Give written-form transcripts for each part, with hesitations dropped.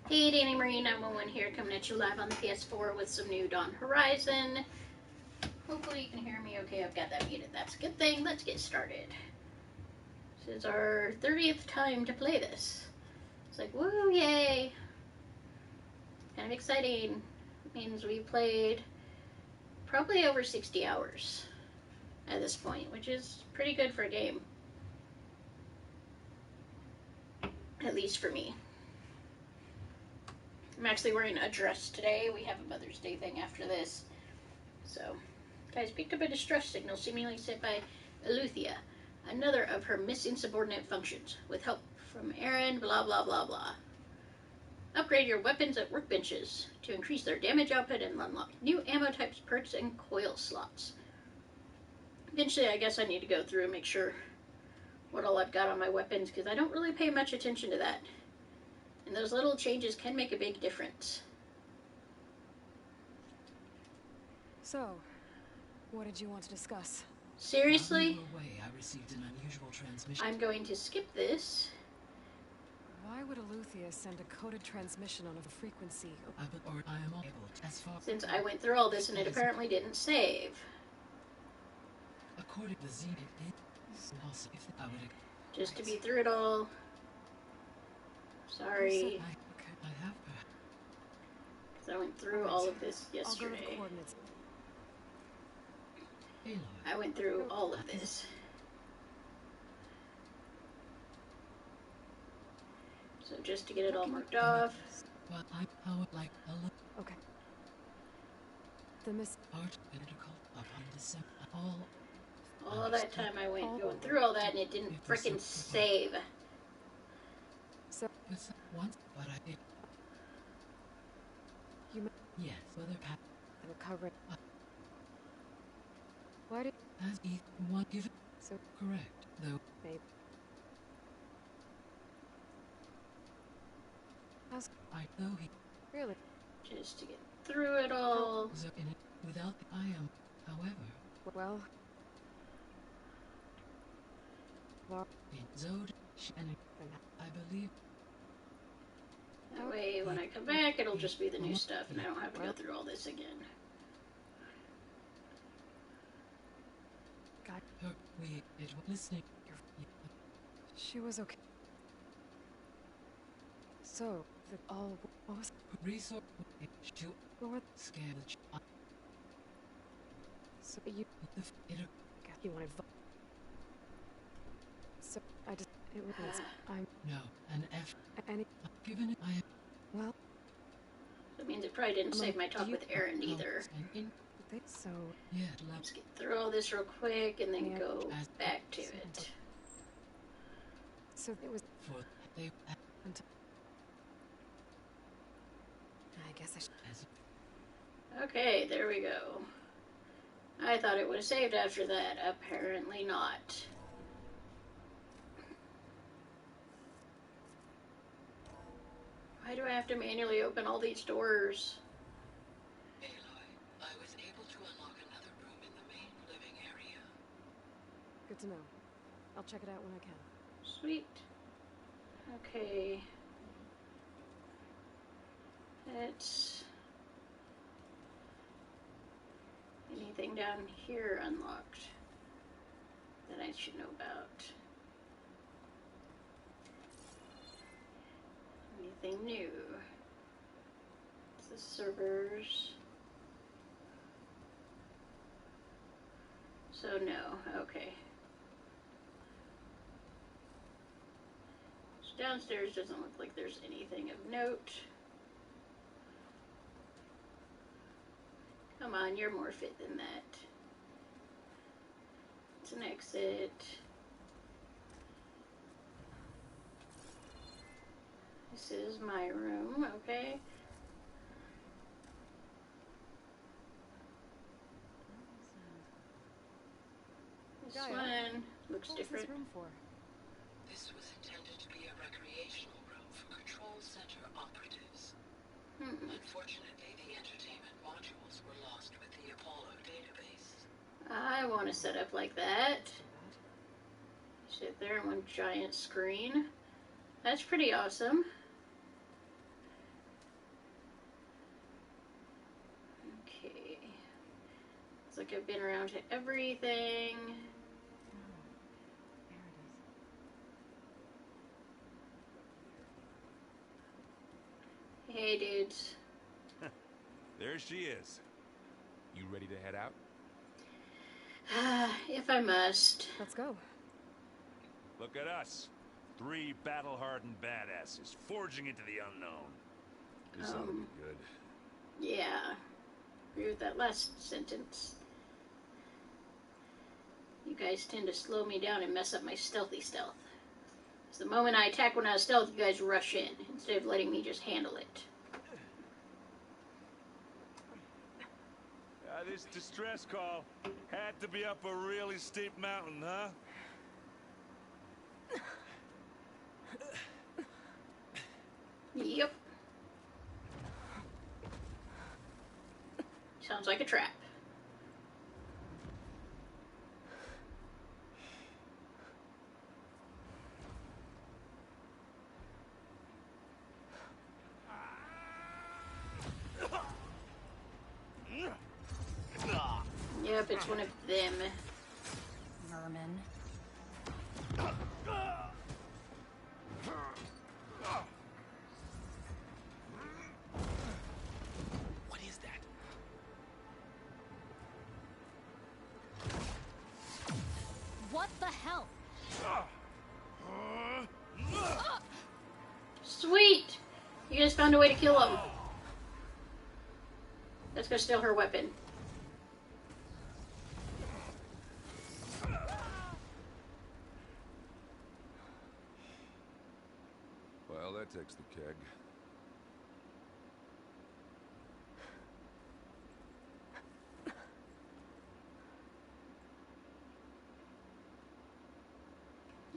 Hey, Danny Marie 911 here, coming at you live on the PS4 with some new Dawn Horizon. Hopefully you can hear me okay. I've got that muted. That's a good thing. Let's get started. This is our 30th time to play this. It's like, woo, yay. Kind of exciting. It means we played probably over 60 hours at this point, which is pretty good for a game. At least for me. I'm actually wearing a dress today. We have a Mother's Day thing after this. So, guys picked up a distress signal seemingly sent by Eleuthia, another of her missing subordinate functions, with help from Aaron, blah blah blah blah. Upgrade your weapons at workbenches to increase their damage output and unlock new ammo types, perks, and coil slots. Eventually, I guess I need to go through and make sure what all I've got on my weapons, because I don't really pay much attention to that. And those little changes can make a big difference. So, what did you want to discuss? Seriously? While we were away, I received an unusual transmission. I'm going to skip this. Why would Eleuthia send a coded transmission on a frequency? I am able to, as far Since I went through all this and it apparently didn't save. According to the Z, it is possible if I would. Just to be through it all. Sorry. I have. Because I went through all of this yesterday. I'll go to the coordinates. I went through all of this. So just to get it all marked off. Well, I would like a look. Okay. The miss Art critical upon December. All that time I went going through all that and it didn't frickin' save. So once, but I did. You yes, whether pat recover. Why did as he want give it so correct though? Babe. How's I though he really Just to get through it all. so in it without the I am, however. well. In Zod, and I believe. That way when I come back it'll just be the new stuff and I don't have to go through all this again. God. It was listening. She was okay. So, what was Resource what was scared the child. So you you wanted so I just it was I'm no an F any given it I well That means it probably didn't save my talk with Aaron either. So yeah, Let's get through all this real quick and then go back to it. So it was for they until I guess I should. Okay, there we go. I thought it would have saved after that. Apparently not. Why do I have to manually open all these doors? Aloy, I was able to unlock another room in the main living area. Good to know. I'll check it out when I can. Sweet. Okay. Let's... Anything down here unlocked that I should know about? Anything new? It's the servers. So no, okay. So downstairs doesn't look like there's anything of note. Come on, you're more fit than that. It's an exit. This is my room, okay? This one looks different. What's this room for? This was intended to be a recreational room for control center operatives. Unfortunately, the entertainment modules were lost with the Apollo database. I want to set up like that. Sit there on one giant screen. That's pretty awesome. like I've been around to everything. There it is. Hey, dudes. There she is. You ready to head out? If I must. Let's go. Look at us. 3 battle-hardened badasses forging into the unknown. This ought to be good. Yeah. Agree with that last sentence. You guys tend to slow me down and mess up my stealthy stealth. So the moment I attack when I was stealth, you guys rush in, instead of letting me just handle it. This distress call had to be up a really steep mountain, huh? Yep. Sounds like a trap. Yep, it's one of them. Vermin. What is that? What the hell? Sweet! You guys found a way to kill him. Let's go steal her weapon. Well, that takes the keg.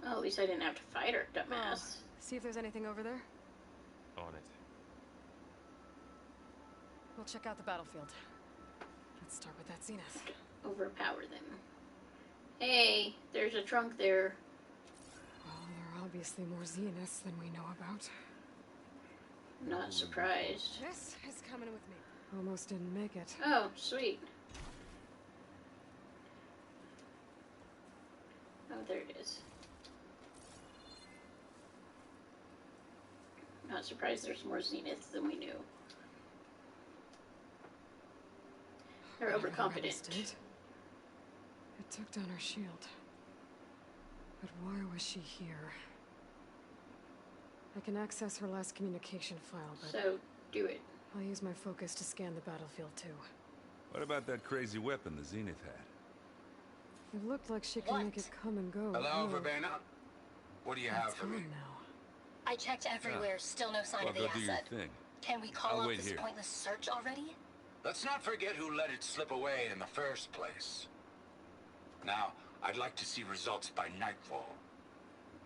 Well, at least I didn't have to fight her, dumbass. See if there's anything over there. On it. We'll check out the battlefield. Let's start with that Zenith. Overpower them. Hey, there's a trunk there. Well, there are obviously more Zeniths than we know about. Not surprised. This is coming with me. Almost didn't make it. Oh, sweet. Oh, there it is. Not surprised there's more Zeniths than we knew. They're overconfident. It took down her shield. But why was she here? I can access her last communication file, but So, do it. I'll use my focus to scan the battlefield too. What about that crazy weapon the Zenith had? It looked like she can make it come and go. Hello, Oh, Verbena? What do you have it's for me? on now. I checked everywhere, still no sign Well, of the go do your asset. thing. Can we call I'll off wait this here. pointless search already? Let's not forget who let it slip away in the first place. Now, I'd like to see results by nightfall.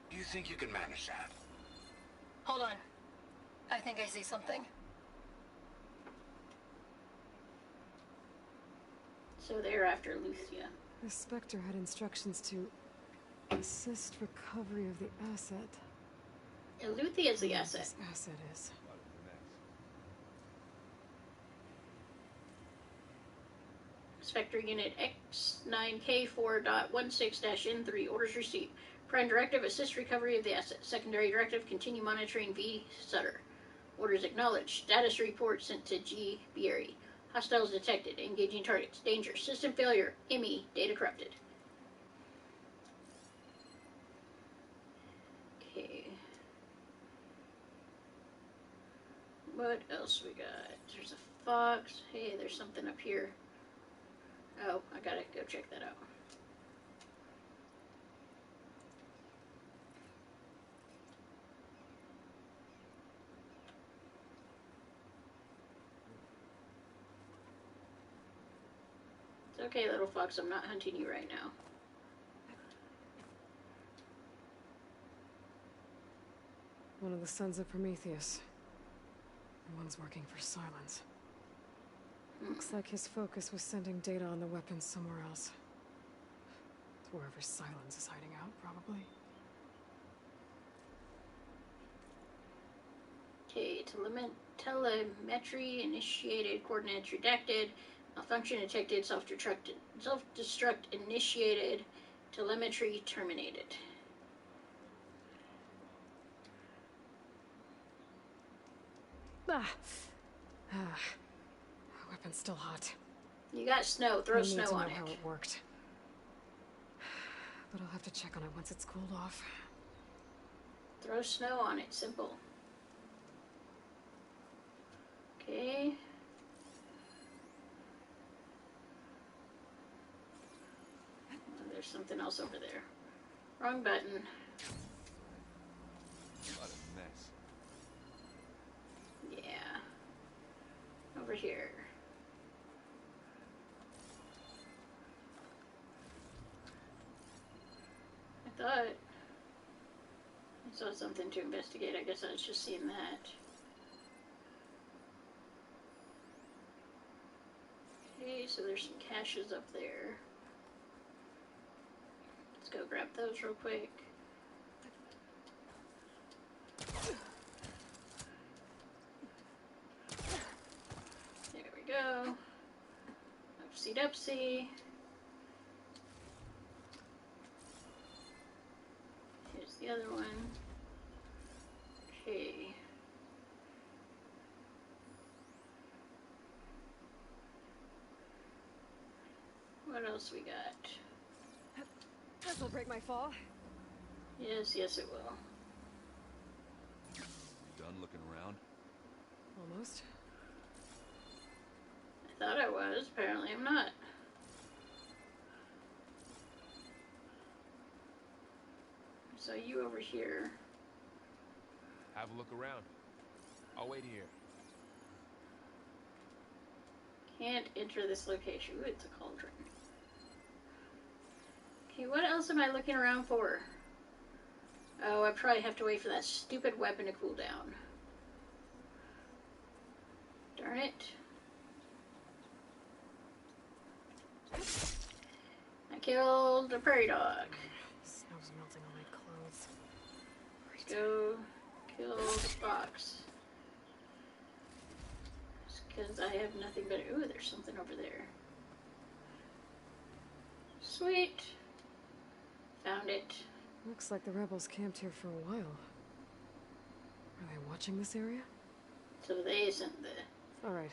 Do you think you can manage that? Hold on. I think I see something. So they're after Lucia. The Spectre had instructions to assist recovery of the asset. And Lucia's the What asset. this asset is. Spectre Unit X9K4.16-N3. Orders received. Prime Directive, assist recovery of the asset. Secondary Directive, continue monitoring V. Sutter. Orders acknowledged. Status report sent to G. Bieri. Hostiles detected. Engaging targets. Danger. System failure. ME. Data corrupted. Okay. What else we got? There's a fox. Hey, there's something up here. Oh, I gotta go check that out. It's okay, little fox, I'm not hunting you right now. One of the sons of Prometheus. The one's working for Silence. Looks like his focus was sending data on the weapons somewhere else. It's wherever Silence is hiding out, probably. Okay, telemetry initiated, coordinates redacted, Malfunction detected. Self-destruct initiated. Telemetry terminated. Weapon's still hot. You got snow. Throw snow on it. I need to know how it worked. But I'll have to check on it once it's cooled off. Throw snow on it. Simple. Okay. Oh, there's something else over there. Wrong button. What a mess. Yeah. Over here. I thought I saw something to investigate. I guess I was just seeing that. Okay, so there's some caches up there. Let's go grab those real quick. There we go. Upsy dupsy. Here's the other one. Okay. What else we got? This'll break my fall. Yes, yes it will. Done looking around? Almost. I thought I was. Apparently I'm not. So you over here. Have a look around. I'll wait here. Can't enter this location. Ooh, it's a cauldron. Okay, what else am I looking around for? Oh, I probably have to wait for that stupid weapon to cool down. Darn it. I killed a prairie dog. Snow's melting on my clothes. Let's go kill the fox. Because I have nothing but... Ooh, there's something over there. Sweet. Found it. Looks like the rebels camped here for a while. Are they watching this area? So they isn't the... Alright.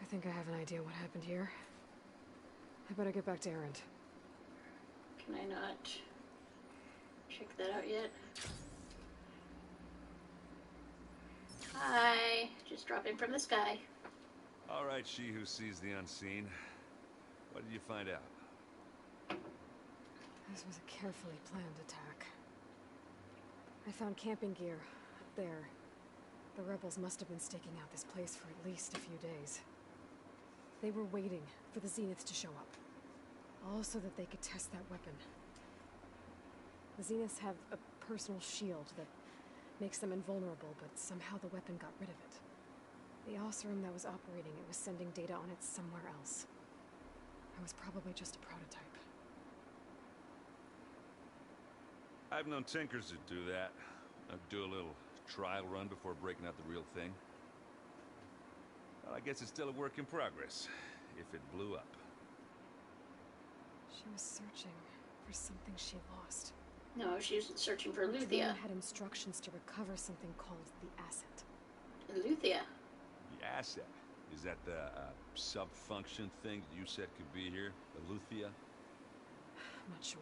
I think I have an idea what happened here. I better get back to Erend. Can I not check that out yet? Hi. Just drop in from the sky. All right, she who sees the unseen. What did you find out? This was a carefully planned attack. I found camping gear up there. The rebels must have been staking out this place for at least a few days. They were waiting for the Zeniths to show up. All so that they could test that weapon. The Zeniths have a personal shield that makes them invulnerable, but somehow the weapon got rid of it. The Osram that was operating it was sending data on it somewhere else. I was probably just a prototype. I've known tinkers that do that. I'd do a little trial run before breaking out the real thing. Well, I guess it's still a work in progress, if it blew up. She was searching for something she lost. No, she was searching for Which Luthia. one had instructions to recover something called the asset. Luthia. The asset? Is that the sub-function thing that you said could be here? The Luthia? I'm not sure.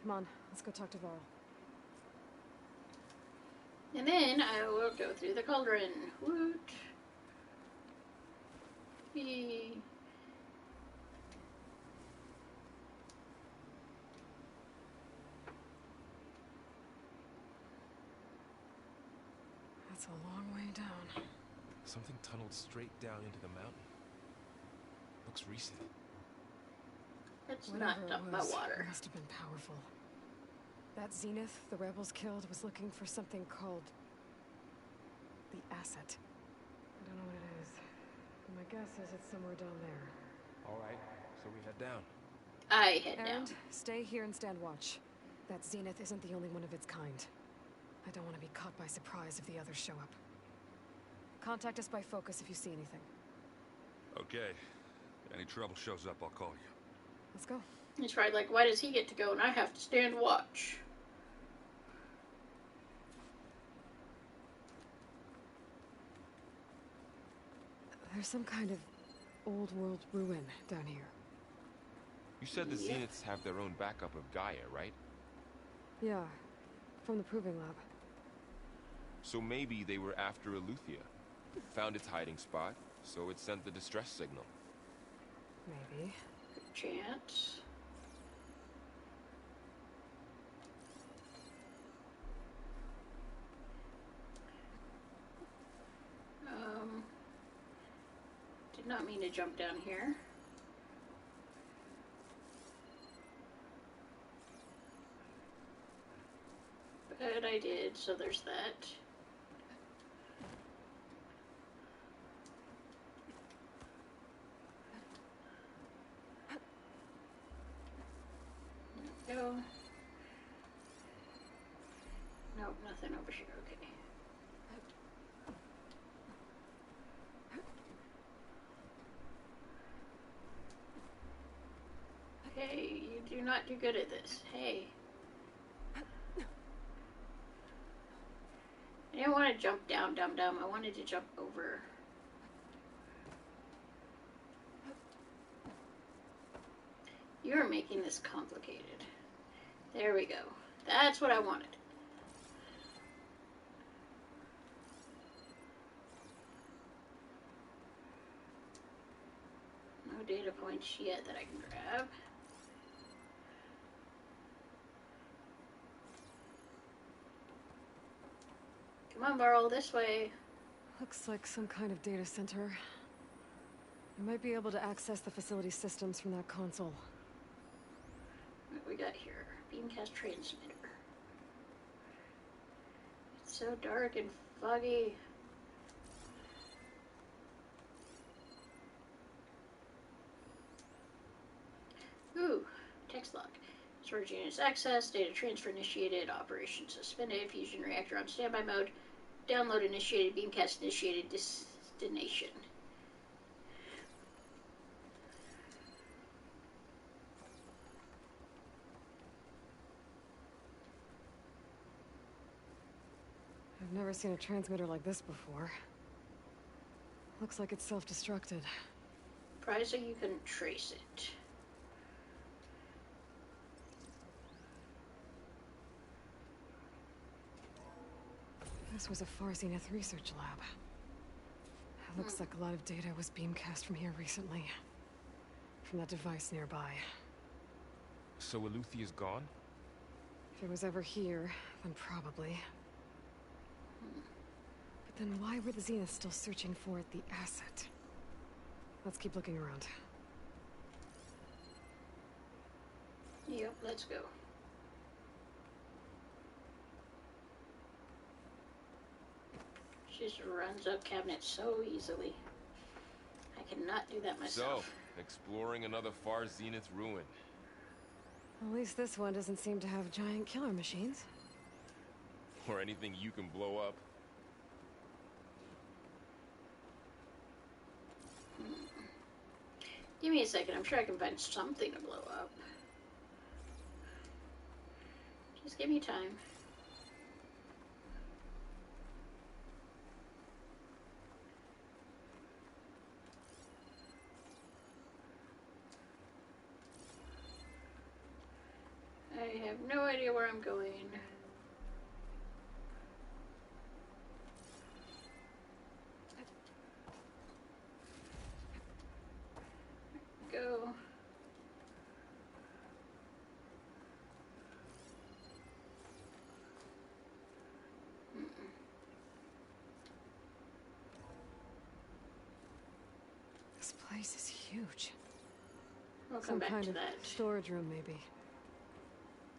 Come on, let's go talk to Varl. And then I will go through the cauldron. Woot. Whee. That's a long way down. Something tunneled straight down into the mountain. Looks recent. It's Whatever not it up by was, water. it must have been powerful. That Zenith the rebels killed was looking for something called the asset. I don't know what it is. But my guess is it's somewhere down there. All right, so we head down. I head down. And stay here and stand watch. That Zenith isn't the only one of its kind. I don't want to be caught by surprise if the others show up. Contact us by focus if you see anything. Okay. Any trouble shows up, I'll call you. Let's go. He's probably like, why does he get to go and I have to stand watch? There's some kind of old world ruin down here. You said the Yep. Zeniths have their own backup of Gaia, right? Yeah, from the proving lab. So maybe they were after Eleuthia. Found its hiding spot, so it sent the distress signal. Maybe. Good chance. Did not mean to jump down here. But I did, so there's that. There we go. Nope, nothing over here, okay. Hey, you do not do good at this. Hey. I didn't want to jump down, dumb. I wanted to jump over. You're making this complicated. There we go. That's what I wanted. No data points yet that I can grab. Come on, Barrel, this way. Looks like some kind of data center. We might be able to access the facility systems from that console. What we got here? Beamcast transmitter. It's so dark and foggy. Ooh, text log. Storage units accessed, data transfer initiated, operation suspended, fusion reactor on standby mode, download initiated, beamcast initiated, destination. I've never seen a transmitter like this before. Looks like it's self-destructed. Surprised that you couldn't trace it. This was a Far Zenith research lab. It looks like a lot of data was beamcast from here recently. From that device nearby. So Eleuthia's gone? If it was ever here, then probably. But then why were the Zeniths still searching for the asset? Let's keep looking around. Yep, let's go. She just runs up cabinets so easily. I cannot do that myself. So, exploring another Far Zenith ruin. At least this one doesn't seem to have giant killer machines. Or anything you can blow up. Give me a second, I'm sure I can find something to blow up. Just give me time. I have no idea where I'm going. Go. This place is huge. We'll come Some back kind to of that. storage room, maybe.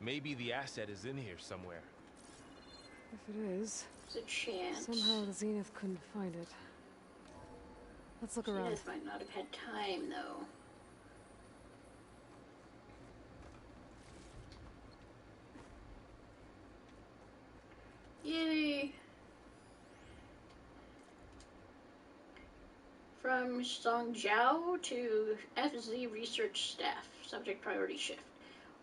Maybe the asset is in here somewhere. If it is, There's a chance. somehow the Zenith couldn't find it. Let's look around. Zenith might not have had time, though. Yay! from Song Zhao to FZ research staff. Subject priority shift.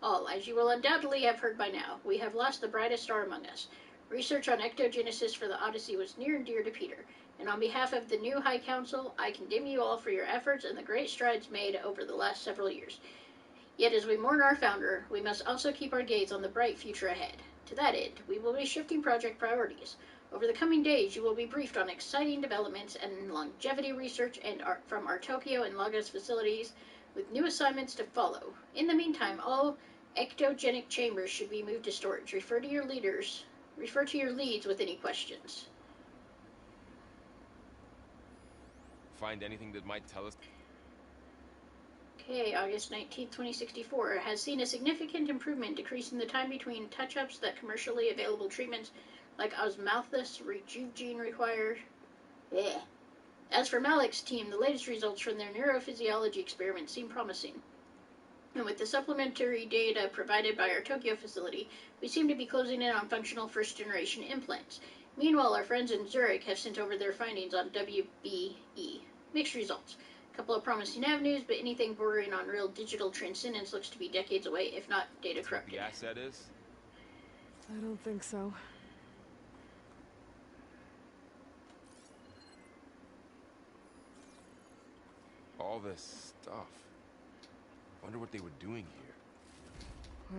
All, as you will undoubtedly have heard by now, we have lost the brightest star among us. Research on ectogenesis for the Odyssey was near and dear to Peter, and on behalf of the new High Council, I condemn you all for your efforts and the great strides made over the last several years. Yet as we mourn our founder, we must also keep our gaze on the bright future ahead. To that end, we will be shifting project priorities. Over the coming days, you will be briefed on exciting developments and longevity research from our Tokyo and Lagos facilities, with new assignments to follow. In the meantime, all ectogenic chambers should be moved to storage. Refer to your leads with any questions. Find anything that might tell us? Okay, August 19th, 2064 has seen a significant improvement, decreasing the time between touch-ups that commercially available treatments like osmosis rejuvenation require. Yeah. As for Malik's team, the latest results from their neurophysiology experiment seem promising. And with the supplementary data provided by our Tokyo facility, we seem to be closing in on functional first-generation implants. Meanwhile, our friends in Zurich have sent over their findings on WBE. Mixed results. A couple of promising avenues, but anything bordering on real digital transcendence looks to be decades away, if not data corrupted. The asset is? I don't think so. All this stuff. Wonder what they were doing here.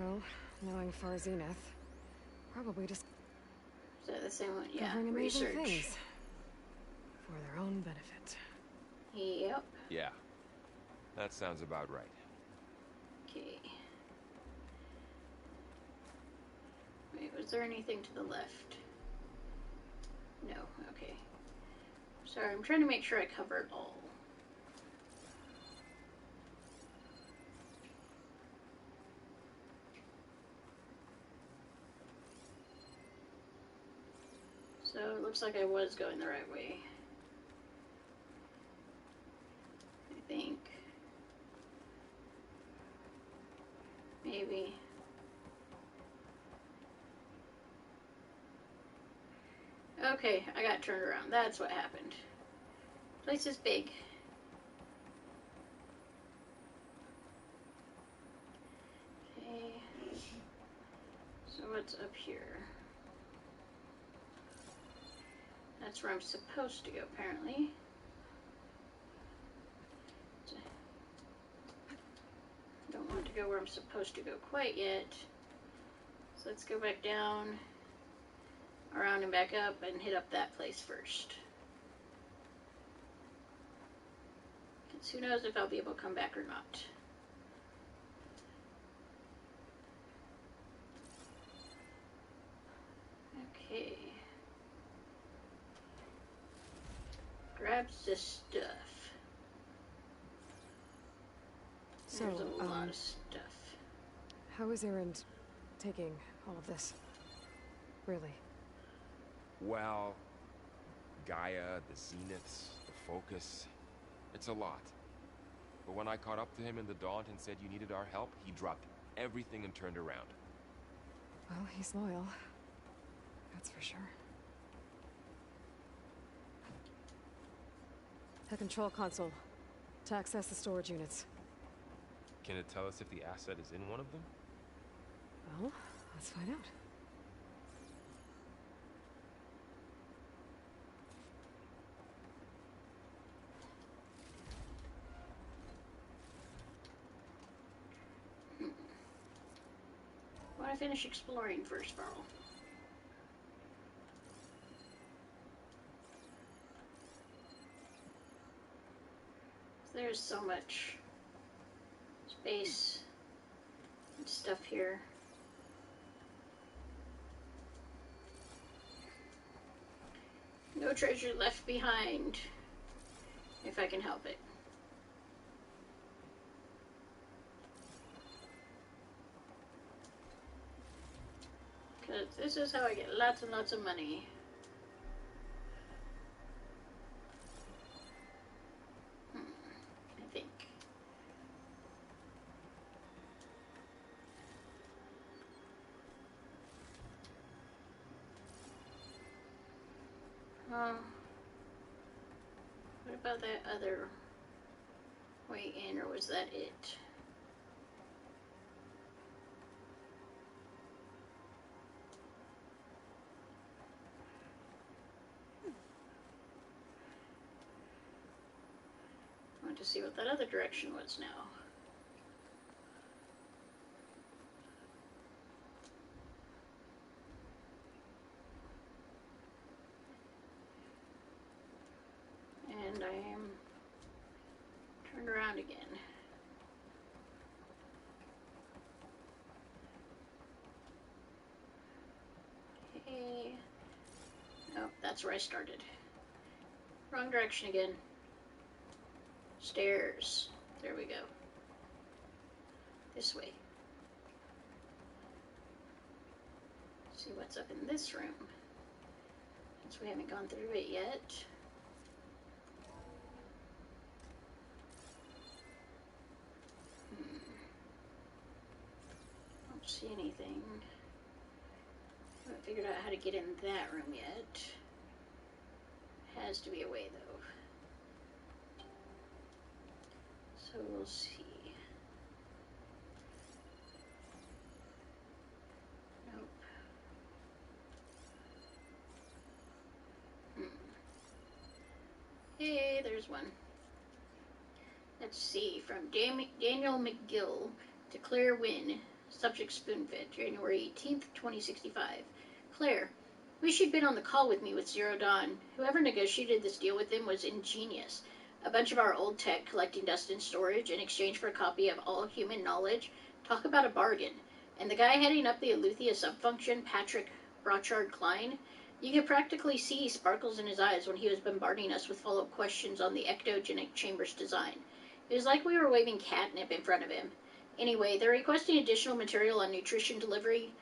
Well, knowing Far Zenith, probably just Is that the same one? Yeah, covering amazing research. things for their own benefit. Yep. Yeah. That sounds about right. Okay. Wait, was there anything to the left? No, okay. Sorry, I'm trying to make sure I cover it all. So it looks like I was going the right way. I think. Maybe. Okay, I got turned around. That's what happened. Place is big. Okay. So what's up here? That's where I'm supposed to go, apparently. Don't want to go where I'm supposed to go quite yet. So let's go back down, around and back up, and hit up that place first. Because who knows if I'll be able to come back or not. Okay. Grabs this stuff. So, There's a lot of stuff. how is Erend taking all of this? Really? Well, Gaia, the Zeniths, the Focus, it's a lot. But when I caught up to him in the Daunt and said you needed our help, he dropped everything and turned around. Well, he's loyal. That's for sure. The control console. To access the storage units. Can it tell us if the asset is in one of them? Well, let's find out. I want to finish exploring first, Varl. There's so much space and stuff here. No treasure left behind, if I can help it. Because this is how I get lots and lots of money. I think. What about that other way in, or was that it? I want to see what that other direction was now. And I am turned around again. Okay. Oh, that's where I started. Wrong direction again. Stairs. There we go. This way. See what's up in this room. Since we haven't gone through it yet. Don't see anything. Haven't figured out how to get in that room yet. Has to be a way though. So we'll see. Nope. Hey, there's one. Let's see. From Daniel McGill to Claire Wynn. Subject Spoonfed, January 18th, 2065. Claire, wish you'd been on the call with me with Zero Dawn. Whoever negotiated this deal with him was ingenious. A bunch of our old tech collecting dust in storage in exchange for a copy of all human knowledge. Talk about a bargain. And the guy heading up the Eleuthia subfunction, Patrick Brochard Klein, you could practically see sparkles in his eyes when he was bombarding us with follow-up questions on the ectogenic chamber's design. It was like we were waving catnip in front of him. Anyway, they're requesting additional material on nutrition delivery.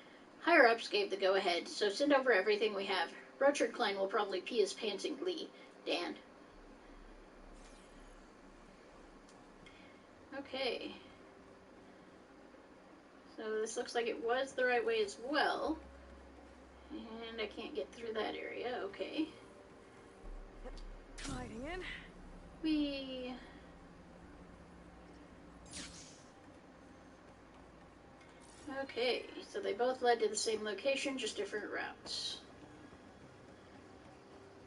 Higher-ups gave the go-ahead, so send over everything we have. Brochard Klein will probably pee his pants in glee. Dan. Okay. So this looks like it was the right way as well. And I can't get through that area. Okay. Gliding in. Whee! Okay, so they both led to the same location, just different routes.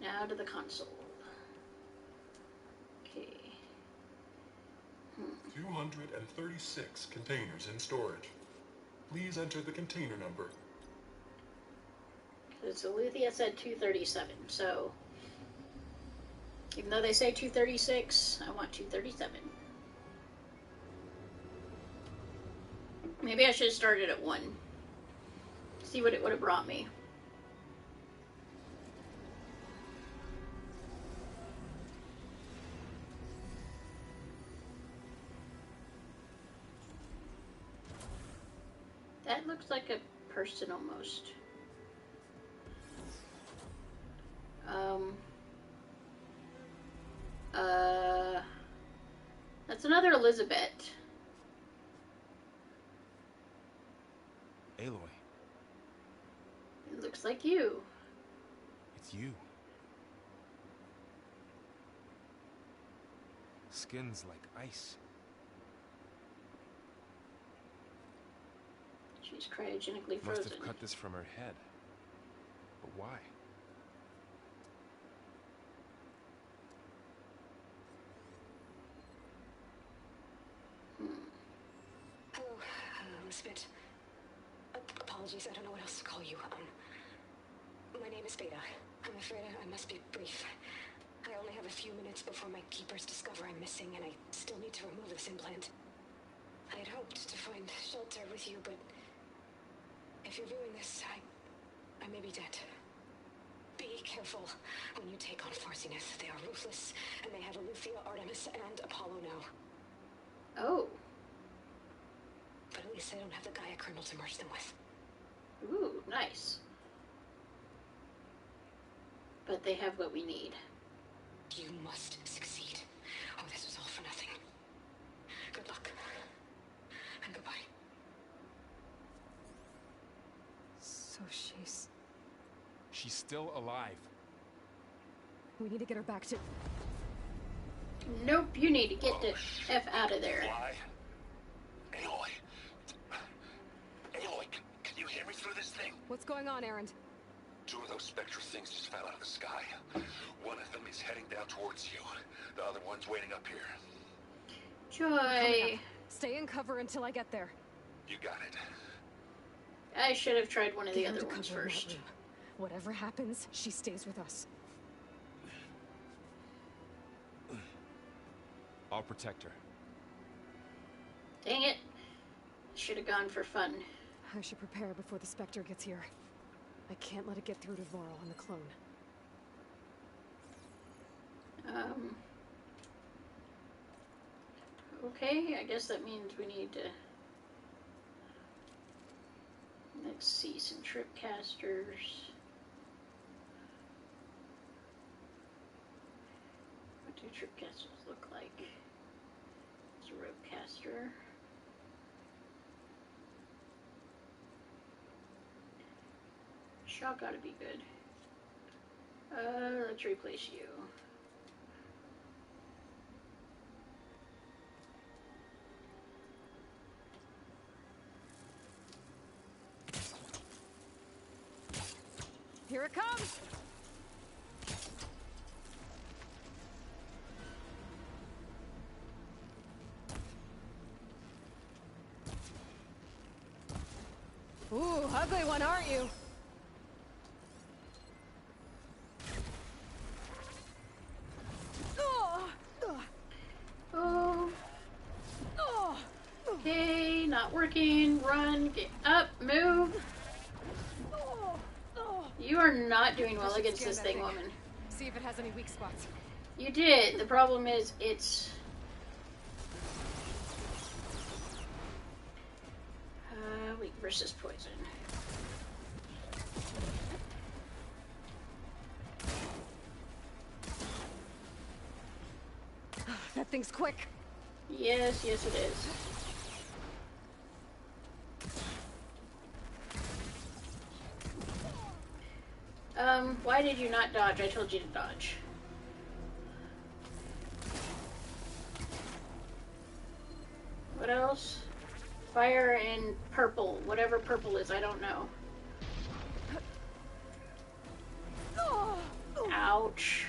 Now to the console. Okay. 236 containers in storage. Please enter the container number. Because Eleuthia said 237, so even though they say 236, I want 237. Maybe I should have started at 1. See what it would have brought me. That looks like a person almost. That's another Elizabeth. Aloy. It looks like you. It's you. Skin's like ice. She's cryogenically Must frozen. have cut this from her head. But why? Hello, Spit. Apologies, I don't know what else to call you. My name is Beta. I'm afraid I must be brief. I only have a few minutes before my keepers discover I'm missing, and I still need to remove this implant. I had hoped to find shelter with you, but if you're viewing this, I may be dead. Be careful when you take on Farsineth. They are ruthless, and they have Eleuthia, Artemis, and Apollo now. Oh. But at least I don't have the Gaia kernel to merge them with. Ooh, nice. But they have what we need. You must succeed, or this was all for nothing. Good luck. And goodbye. So she's... She's still alive. We need to get her back to... Nope, you need to get the F out of there. Why? Aloy. Aloy, can you hear me through this thing? What's going on, Erend? Two of those spectral things just fell out of the sky. One of them is heading down towards you. The other one's waiting up here. Joy. Stay in cover until I get there. You got it. I should have tried one of the Get other into ones cover in that first. room. Whatever happens, she stays with us. I'll protect her. Dang it. Should have gone for fun. I should prepare before the Spectre gets here. I can't let it get through to Varl and the clone. Okay, I guess that means we need to... Let's see, some tripcasters. What do tripcasters look like? It's a ropecaster. Shot gotta be good. Let's replace you. Here it comes! Ooh, ugly one, aren't you? Oh. Okay, not working. Run, get up, move. You are not doing well against this thing, woman. See if it has any weak spots. You did. The problem is, it's... weak versus poison. That thing's quick. Yes, yes it is. Why did you not dodge? I told you to dodge. What else? Fire and purple. Whatever purple is, I don't know. Ouch.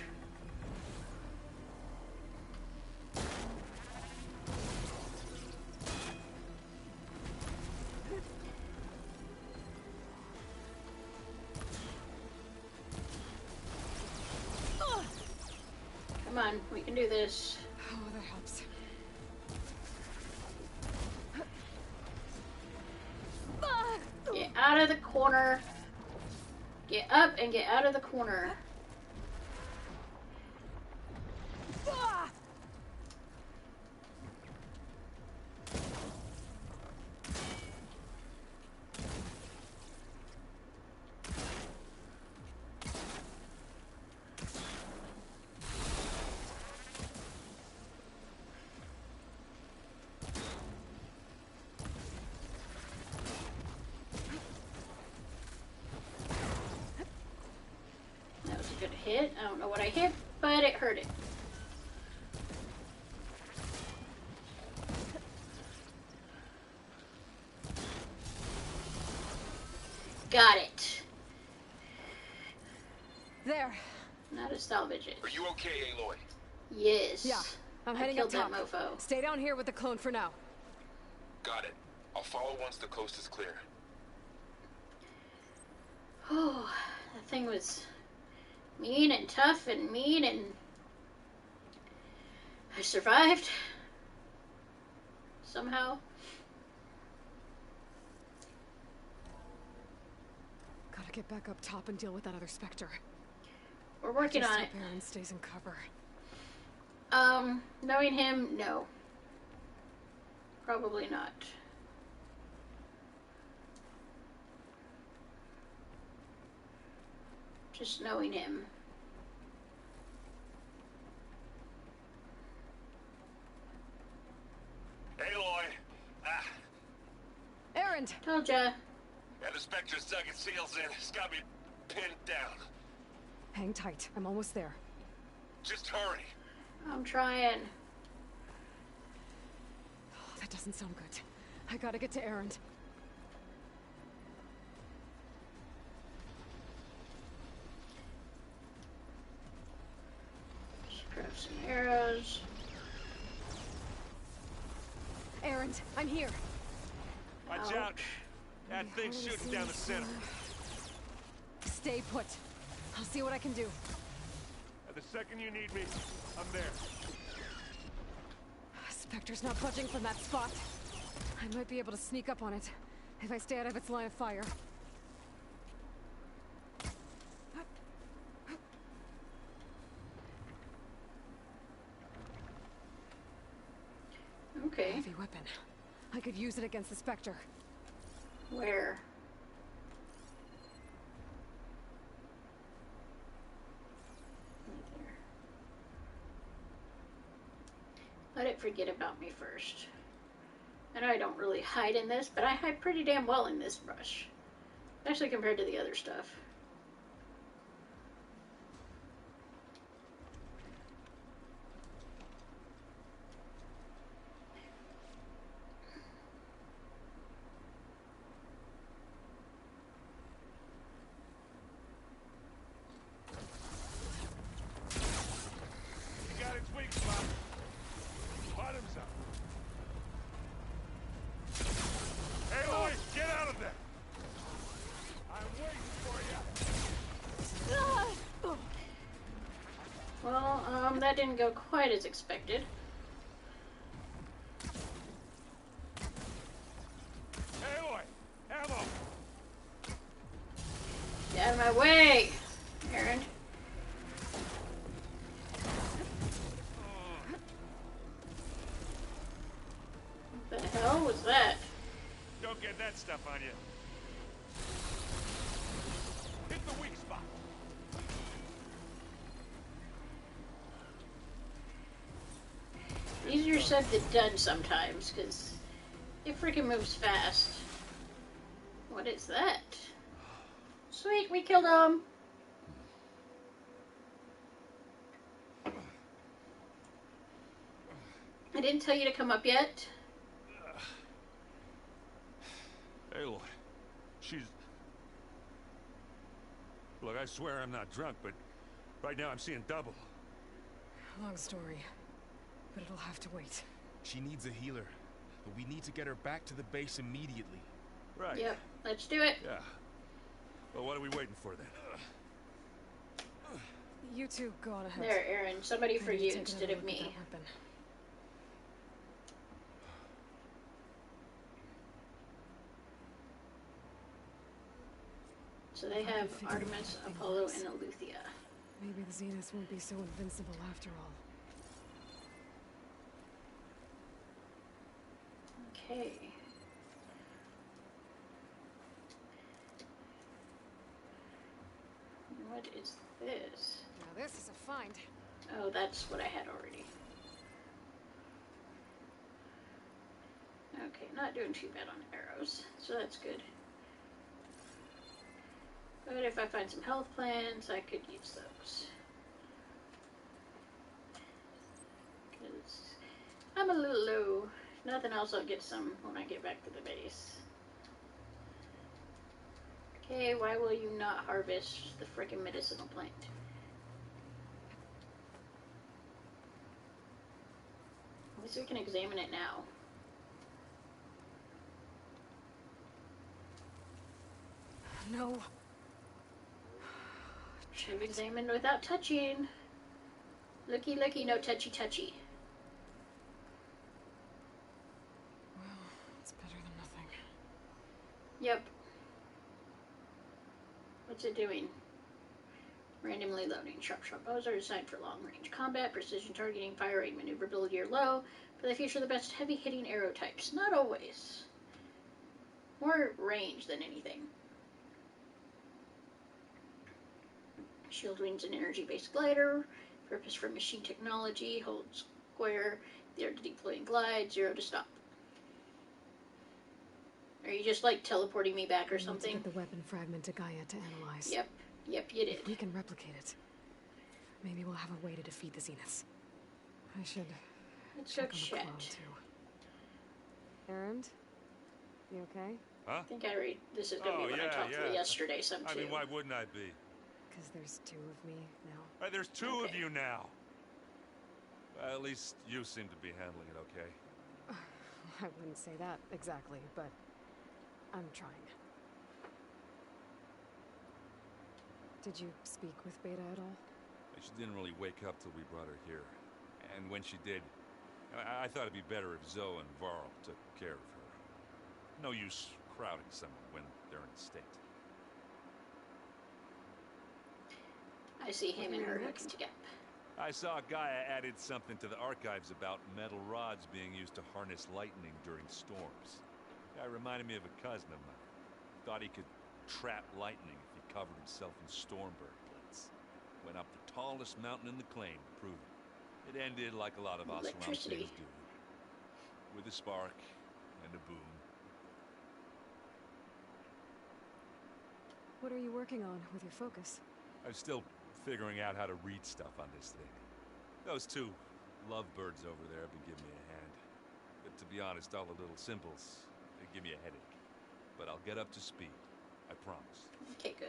Come on, we can do this. Oh, that helps. Get out of the corner. Get up and get out of the corner. That was a good hit. I don't know what I hit, but it hurt it. Got it. There. Now to salvage it. Are you okay, Aloy? Yes. Yeah, I'm heading killed up that top. mofo. Stay down here with the clone for now. Got it. I'll follow once the coast is clear. Oh, that thing was mean and tough and mean, and I survived. Somehow. Gotta get back up top and deal with that other Spectre. We're working Just on hope it. Erend stays in cover. Knowing him, no. Probably not. Just knowing him. Aloy! Ah, Erend! Told ya. yeah, the Spectre's dug its heels in. It's got me pinned down. Hang tight. I'm almost there. Just hurry. I'm trying. Oh, that doesn't sound good. I gotta get to Erend. Just grab some arrows. Erend, I'm here. Watch out! That thing's shooting down the center. Stay put. I'll see what I can do. And the second you need me, I'm there. Spectre's not budging from that spot. I might be able to sneak up on it if I stay out of its line of fire. Okay. Heavy weapon. I could use it against the Spectre. Where? Right there. Let it forget about me first. I know I don't really hide in this, but I hide pretty damn well in this brush. Especially compared to the other stuff. You got its weak spot. Bottoms up. Hey, Lloyd, get out of there! I'm waiting for you! Well, that didn't go quite as expected. Hey, Lloyd, ammo! Get out of my way, Erend. What the hell was that? Don't get that stuff on you. Hit the weak spot. Easier said than done sometimes, because it freaking moves fast. What is that? Sweet, we killed him! I didn't tell you to come up yet. Hey, Lloyd. She's... Look, I swear I'm not drunk, but right now I'm seeing double. Long story, but it'll have to wait. She needs a healer, but we need to get her back to the base immediately. Right. Yep, let's do it. Yeah. Well, what are we waiting for then? You two go on ahead. There, Aaron, somebody for I need to you take instead another of look at me. that weapon. So they have Artemis, Apollo, and Eleuthia. Maybe the Zeniths won't be so invincible after all. Okay. What is this? Now this is a find. Oh, that's what I had already. Okay, not doing too bad on arrows, so that's good. But if I find some health plans, I could use those. Because I'm a little low. If nothing else, I'll get some when I get back to the base. Okay, why will you not harvest the frickin' medicinal plant? At least we can examine it now. No. Should have examined without touching. Looky, looky, no touchy, touchy. Well, it's better than nothing. Yep. What's it doing? Randomly loading. Sharp bows are designed for long-range combat. Precision targeting, fire rate, maneuverability are low. For the future, the best heavy-hitting arrow types. Not always. More range than anything. Shield wings and energy-based glider. Purpose for machine technology. Hold square. 0 to deploy and glide. 0 to stop. Are you just like teleporting me back or something? I need to get the weapon fragment to Gaia to analyze. Yep, you did. If we can replicate it, maybe we'll have a way to defeat the Zeniths. I should Let's go check on the cloud, chat. too. Errand? You okay? Huh? I think this is going to be what I talked to yesterday some too. I mean, why wouldn't I be? Because there's two of me now. There's two of you now. Well, at least you seem to be handling it okay. I wouldn't say that exactly, but I'm trying. Did you speak with Beta at all? She didn't really wake up till we brought her here. And when she did, I thought it'd be better if Zoe and Varl took care of her. No use crowding someone when they're in a state. I see him and her hooking together. I saw Gaia added something to the archives about metal rods being used to harness lightning during storms. Guy reminded me of a cousin of mine. Thought he could trap lightning if he covered himself in stormbird plates. Went up the tallest mountain in the claim to prove it. It ended like a lot of Oseram things do. With a spark and a boom. What are you working on with your focus? I'm still figuring out how to read stuff on this thing. Those two lovebirds over there have been giving me a hand. But to be honest, all the little symbols, they give me a headache. But I'll get up to speed. I promise. Okay, good.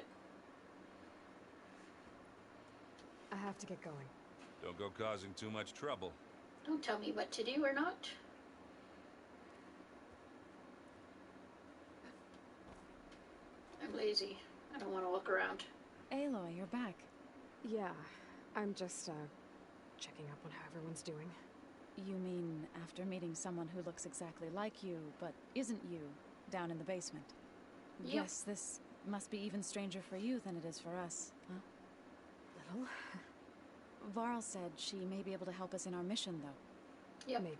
I have to get going. Don't go causing too much trouble. Don't tell me what to do or not. I'm lazy. I don't want to look around. Aloy, you're back. Yeah, I'm just, checking up on how everyone's doing. You mean after meeting someone who looks exactly like you, but isn't you, down in the basement? Yep. Yes, this must be even stranger for you than it is for us, huh? Little? Varl said she may be able to help us in our mission, though. Yep. Maybe.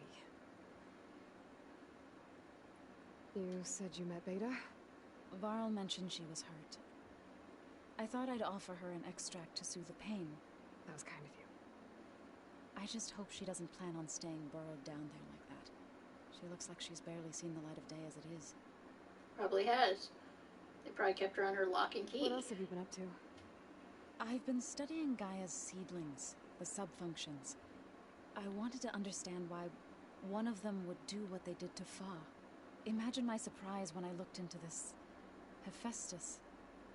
You said you met Beta? Varl mentioned she was hurt. I thought I'd offer her an extract to soothe the pain. That was kind of you. I just hope she doesn't plan on staying burrowed down there like that. She looks like she's barely seen the light of day as it is. Probably has. They probably kept her under lock and key. What else have you been up to? I've been studying Gaia's seedlings, the subfunctions. I wanted to understand why one of them would do what they did to Fa. Imagine my surprise when I looked into this Hephaestus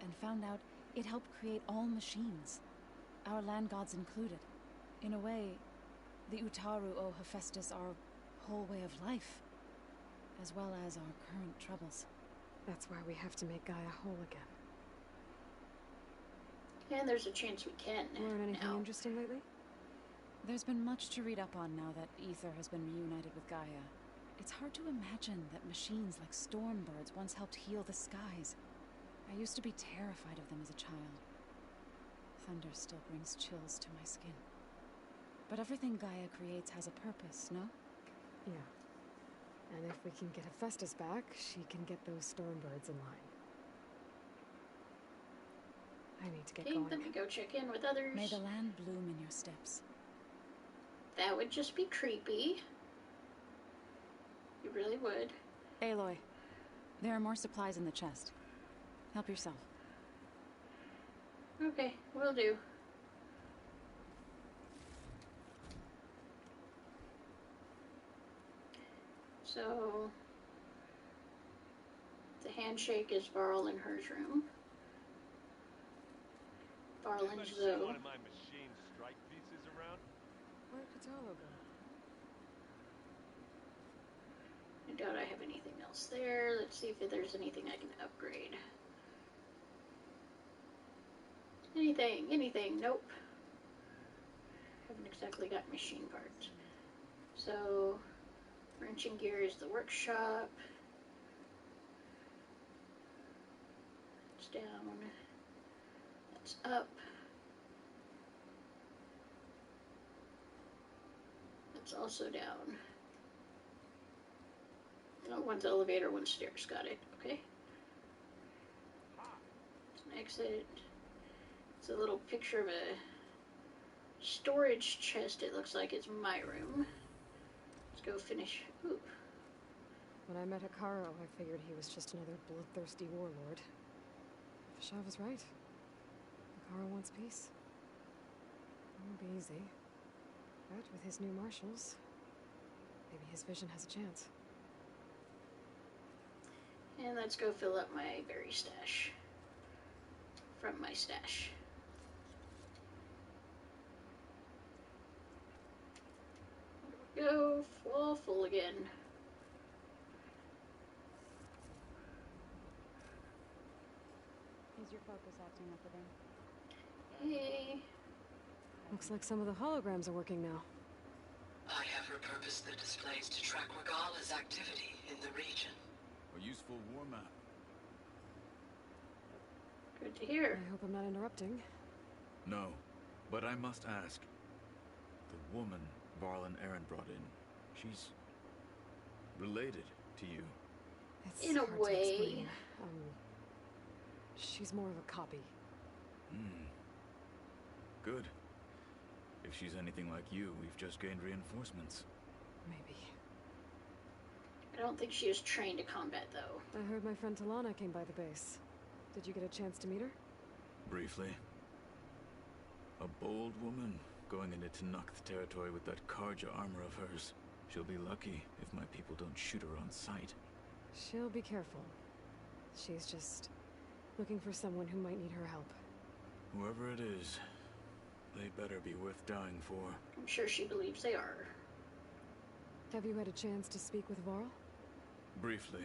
and found out it helped create all machines, our land gods included. In a way, the Utaru owe Hephaestus our whole way of life, as well as our current troubles. That's why we have to make Gaia whole again. And there's a chance we can. Learn anything now. interesting lately? There's been much to read up on now that Ether has been reunited with Gaia. It's hard to imagine that machines like stormbirds once helped heal the skies. I used to be terrified of them as a child. Thunder still brings chills to my skin. But everything Gaia creates has a purpose, no? Yeah. And if we can get Hephaestus back, she can get those stormbirds in line. I need to get going. Let me go check in with others. May the land bloom in your steps. That would just be creepy. You really would. Aloy, there are more supplies in the chest. Help yourself. Okay, will do. So, the handshake is Varl in her room. Varl and Zoe. One of my machine strike pieces around? Where'd Patalo go? I doubt I have anything else there. Let's see if there's anything I can upgrade. Anything, nope. Haven't exactly got machine parts. So, wrenching gear is the workshop. It's down. That's up. That's also down. Oh, one's elevator, one's stairs. Got it. Okay. It's an exit. It's a little picture of a storage chest. It looks like it's my room. Let's go finish. Ooh. When I met Hikaru, I figured he was just another bloodthirsty warlord. Fashav was right. Hikaru wants peace. It won't be easy. But with his new marshals, maybe his vision has a chance. And let's go fill up my berry stash. From my stash. Go full again. Is your focus acting up again? Hey. Looks like some of the holograms are working now. I have repurposed the displays to track Regala's activity in the region. A useful war map. Good to hear. I hope I'm not interrupting. No, but I must ask. The woman Varl and Aaron brought in, she's related to you. It's In a hard to way. explain. She's more of a copy. Good. If she's anything like you, we've just gained reinforcements. Maybe. I don't think she is trained to combat, though. I heard my friend Talana came by the base. Did you get a chance to meet her? Briefly. A bold woman going into Tanakh territory with that Karja armor of hers. She'll be lucky if my people don't shoot her on sight. She'll be careful. She's just looking for someone who might need her help. Whoever it is, they better be worth dying for. I'm sure she believes they are. Have you had a chance to speak with Varl? Briefly.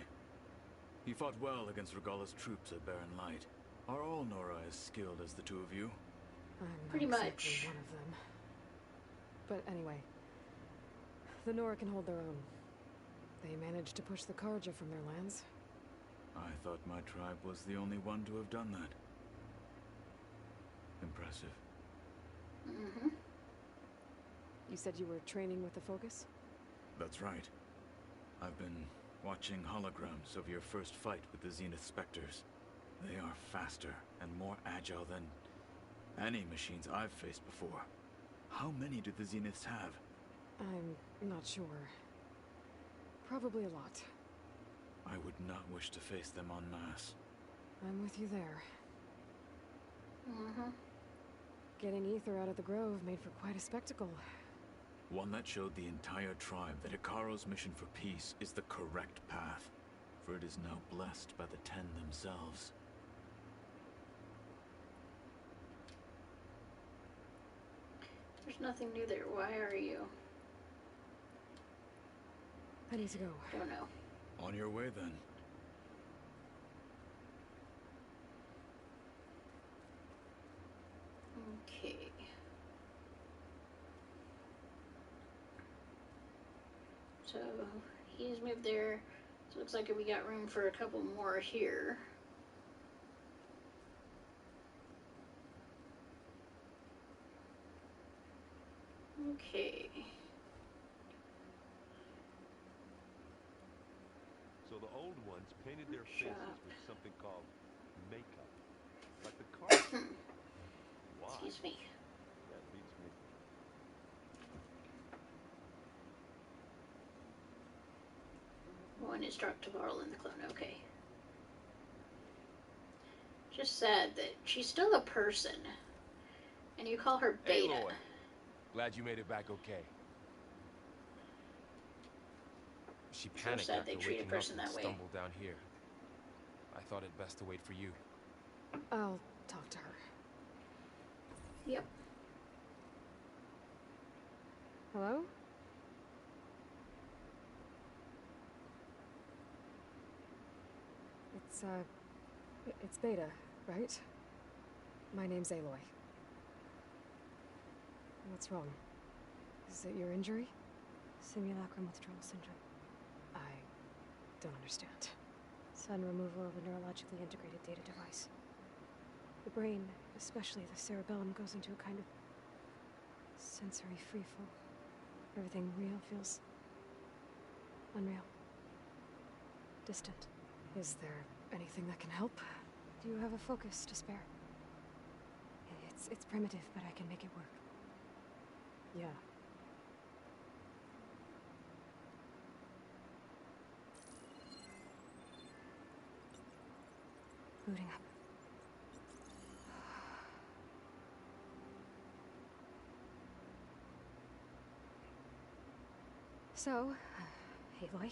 He fought well against Regala's troops at Barren Light. Are all Nora as skilled as the two of you? I'm not Pretty exactly much. one of them. But anyway, the Nora can hold their own. They managed to push the Karja from their lands. I thought my tribe was the only one to have done that. Impressive. Mm-hmm. You said you were training with the Focus? That's right. I've been watching holograms of your first fight with the Zenith Spectres. They are faster and more agile than any machines I've faced before. How many do the Zeniths have? I'm not sure. Probably a lot. I would not wish to face them en masse. I'm with you there. Mm-hmm. Getting Ether out of the Grove made for quite a spectacle. One that showed the entire tribe that Ikaro's mission for peace is the correct path, for it is now blessed by the Ten themselves. There's nothing new there. Why are you? I need to go. Don't know. On your way, then. Okay. So he's moved there. So it looks like we got room for a couple more here. Okay. So the old ones painted their faces Shop. with something called makeup. Like the car. Why? Excuse me. That beats me. One is dropped to Varl in the clone. Okay. Just sad that she's still a person. And you call her Hey, Beta. Lloyd. Glad you made it back okay. She panicked sad after they treat a waking up person and that way. stumbled down here. I thought it best to wait for you. I'll talk to her. Yep. Hello? It's Beta, right? My name's Aloy. What's wrong? Is it your injury? Simulacrum withdrawal syndrome. I don't understand. Sudden removal of a neurologically integrated data device. The brain, especially the cerebellum, goes into a kind of sensory freefall. Everything real feels unreal. Distant. Is there anything that can help? Do you have a focus to spare? It's primitive, but I can make it work. Yeah. Booting up. So, Aloy,